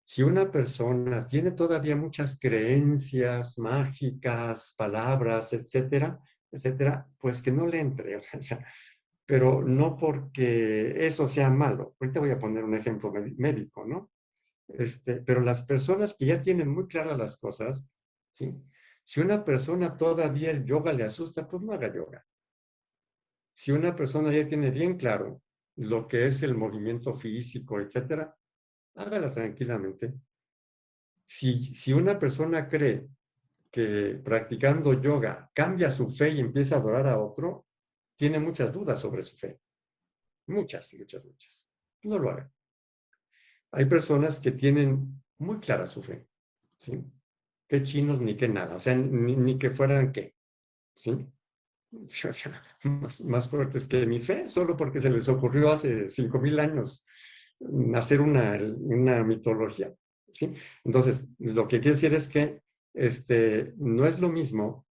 si una persona tiene todavía muchas creencias mágicas, palabras, etcétera, etcétera, pues que no le entre, o sea, pero no porque eso sea malo. Ahorita voy a poner un ejemplo médico, ¿no? Pero las personas que ya tienen muy claras las cosas, ¿sí? Si una persona todavía el yoga le asusta, pues no haga yoga. Si una persona ya tiene bien claro lo que es el movimiento físico, etcétera, hágala tranquilamente. Si una persona cree que practicando yoga cambia su fe y empieza a adorar a otro, tiene muchas dudas sobre su fe. Muchas, muchas, muchas. No lo hagan. Hay personas que tienen muy clara su fe, ¿sí? Que chinos ni que nada, o sea, ni que fueran qué, ¿sí? O sea, más fuertes que mi fe, solo porque se les ocurrió hace 5,000 años hacer una mitología, ¿sí? Entonces, lo que quiero decir es que no es lo mismo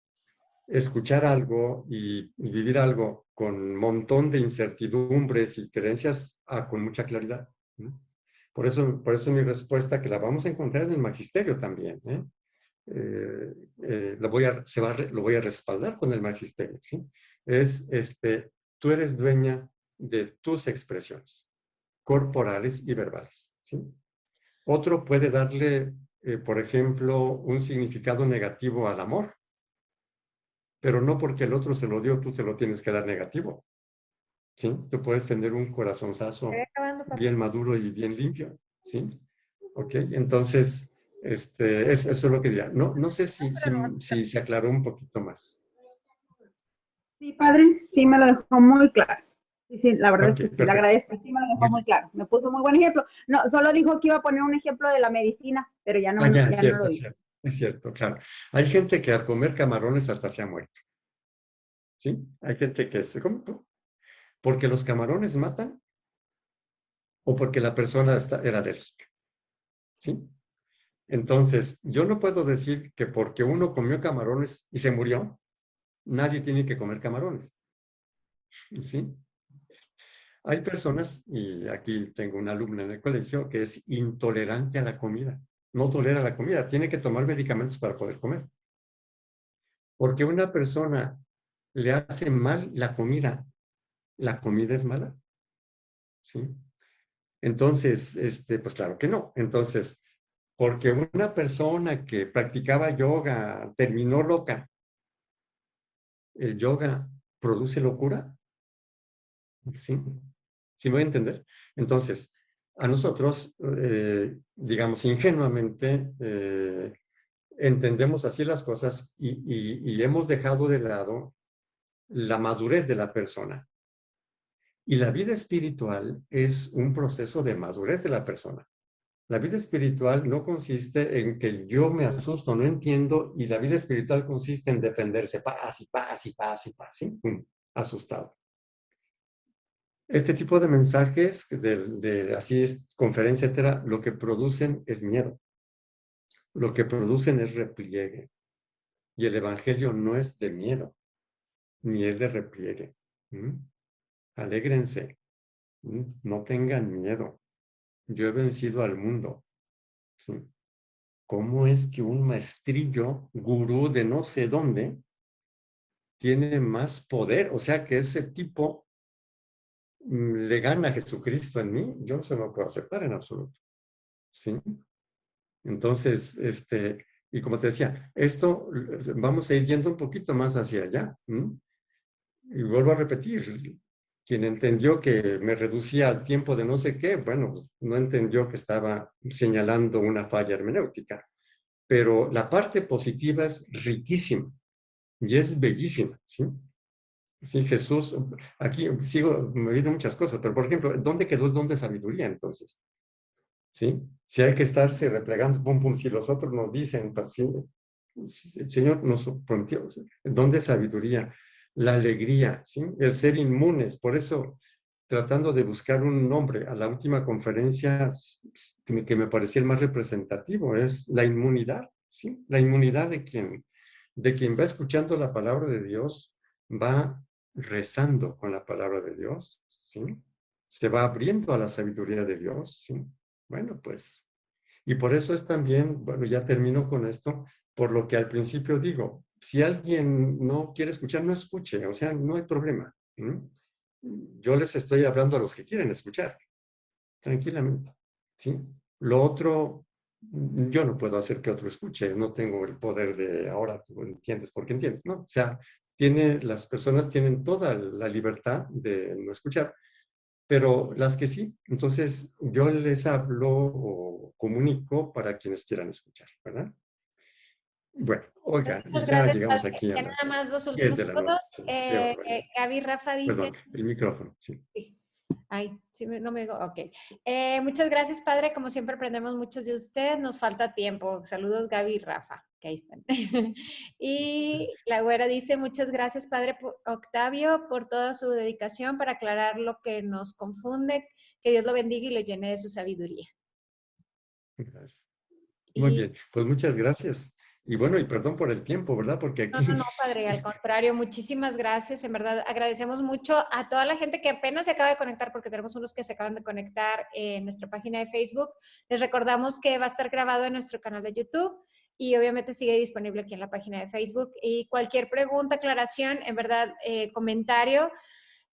escuchar algo y vivir algo con un montón de incertidumbres y creencias con mucha claridad, ¿no? Por eso mi respuesta, que la vamos a encontrar en el magisterio también, ¿eh? Lo voy a respaldar con el magisterio, ¿sí? Es, tú eres dueña de tus expresiones corporales y verbales, ¿sí? Otro puede darle, por ejemplo, un significado negativo al amor, pero no porque el otro se lo dio, tú te lo tienes que dar negativo, ¿sí? Tú puedes tener un corazonzazo bien maduro y bien limpio, ¿sí? ¿Ok? Entonces, eso es lo que diría. No sé si se aclaró un poquito más. Sí, padre, sí me lo dejó muy claro. Sí, sí, la verdad Ok, es que sí, le perfecto. agradezco, sí me lo dejó muy claro. Me puso muy buen ejemplo. No, solo dijo que iba a poner un ejemplo de la medicina, pero ya no, Ya, ya no lo dijo. es cierto, claro. Hay gente que al comer camarones hasta se ha muerto, ¿sí? Hay gente que se come porque los camarones matan o porque la persona era alérgica, ¿sí? Entonces, yo no puedo decir que porque uno comió camarones y se murió, nadie tiene que comer camarones, ¿sí? Hay personas, y aquí tengo una alumna en el colegio, que es intolerante a la comida. No tolera la comida, tiene que tomar medicamentos para poder comer. Porque una persona le hace mal la comida es mala, ¿sí? Entonces, pues claro que no. Entonces, porque una persona que practicaba yoga terminó loca, ¿el yoga produce locura? Sí, sí me voy a entender. Entonces, a nosotros, digamos, ingenuamente, entendemos así las cosas y hemos dejado de lado la madurez de la persona. Y la vida espiritual es un proceso de madurez de la persona. La vida espiritual no consiste en que yo me asusto, no entiendo, y la vida espiritual consiste en defenderse, paz y paz y paz y paz, ¿sí? Asustado. Este tipo de mensajes, así es, conferencia, etcétera, lo que producen es miedo. Lo que producen es repliegue. Y el evangelio no es de miedo, ni es de repliegue. Alégrense. No tengan miedo. Yo he vencido al mundo. ¿Sí? ¿Cómo es que un maestrillo, gurú de no sé dónde, tiene más poder? O sea, que ese tipo le gana a Jesucristo en mí. Yo no se lo puedo aceptar en absoluto. ¿Sí? Entonces, y como te decía, esto vamos a ir yendo un poquito más hacia allá. Y vuelvo a repetir, quien entendió que me reducía al tiempo de no sé qué, bueno, no entendió que estaba señalando una falla hermenéutica. Pero la parte positiva es riquísima y es bellísima, ¿sí? Sí, Jesús, aquí sigo, me vienen muchas cosas, pero por ejemplo, ¿dónde quedó el don de sabiduría entonces? ¿Sí? Si hay que estarse replegando, pum, pum, si los otros nos dicen, pues, sí, el Señor nos prometió, el don de sabiduría, la alegría, ¿sí? El ser inmunes, por eso tratando de buscar un nombre a la última conferencia que me parecía el más representativo, es la inmunidad, ¿sí? La inmunidad de quien va escuchando la palabra de Dios, va rezando con la palabra de Dios, ¿sí? Se va abriendo a la sabiduría de Dios, ¿sí? Bueno, pues, y por eso es también, bueno, ya termino con esto, por lo que al principio digo, si alguien no quiere escuchar, no escuche, o sea, no hay problema. Yo les estoy hablando a los que quieren escuchar, tranquilamente, ¿sí? Lo otro, yo no puedo hacer que otro escuche, no tengo el poder de ahora tú entiendes porque entiendes, ¿no? O sea, las personas tienen toda la libertad de no escuchar, pero las que sí, entonces yo les hablo o comunico para quienes quieran escuchar, ¿verdad? Bueno, oigan, y Muchas ya gracias, llegamos padre. aquí a Ya nada las más dos 10 últimos de la minutos. noche. Qué barbaridad. Gaby Rafa dice... Perdón, el micrófono, sí. Sí. Ay, sí, no me digo, ok. Muchas gracias, padre. Como siempre aprendemos muchos de usted. Nos falta tiempo. Saludos, Gaby y Rafa, que ahí están. Y la güera dice, muchas gracias, padre Octavio, por toda su dedicación para aclarar lo que nos confunde. Que Dios lo bendiga y lo llene de su sabiduría. Gracias. Muy Y bien, pues muchas gracias. Y bueno, y perdón por el tiempo, ¿verdad? Porque no, aquí... no, no, padre, al contrario, muchísimas gracias. En verdad, agradecemos mucho a toda la gente que apenas se acaba de conectar, porque tenemos unos que se acaban de conectar en nuestra página de Facebook. Les recordamos que va a estar grabado en nuestro canal de YouTube y obviamente sigue disponible aquí en la página de Facebook. Y cualquier pregunta, aclaración, en verdad, comentario,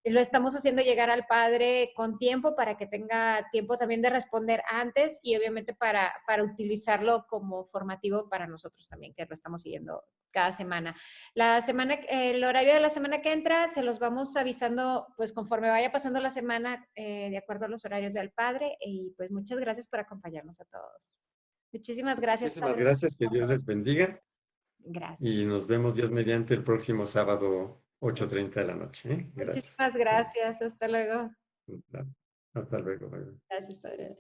lo estamos haciendo llegar al padre con tiempo para que tenga tiempo también de responder antes y obviamente para utilizarlo como formativo para nosotros también, que lo estamos siguiendo cada semana. El horario de la semana que entra se los vamos avisando pues conforme vaya pasando la semana de acuerdo a los horarios del padre y pues muchas gracias por acompañarnos a todos. Muchísimas gracias, Muchísimas padre. gracias, que Dios les bendiga y Gracias. nos vemos Dios mediante el próximo sábado 8:30 de la noche. ¿Eh? Gracias. Muchísimas gracias. Hasta luego. Hasta luego. Gracias, padre.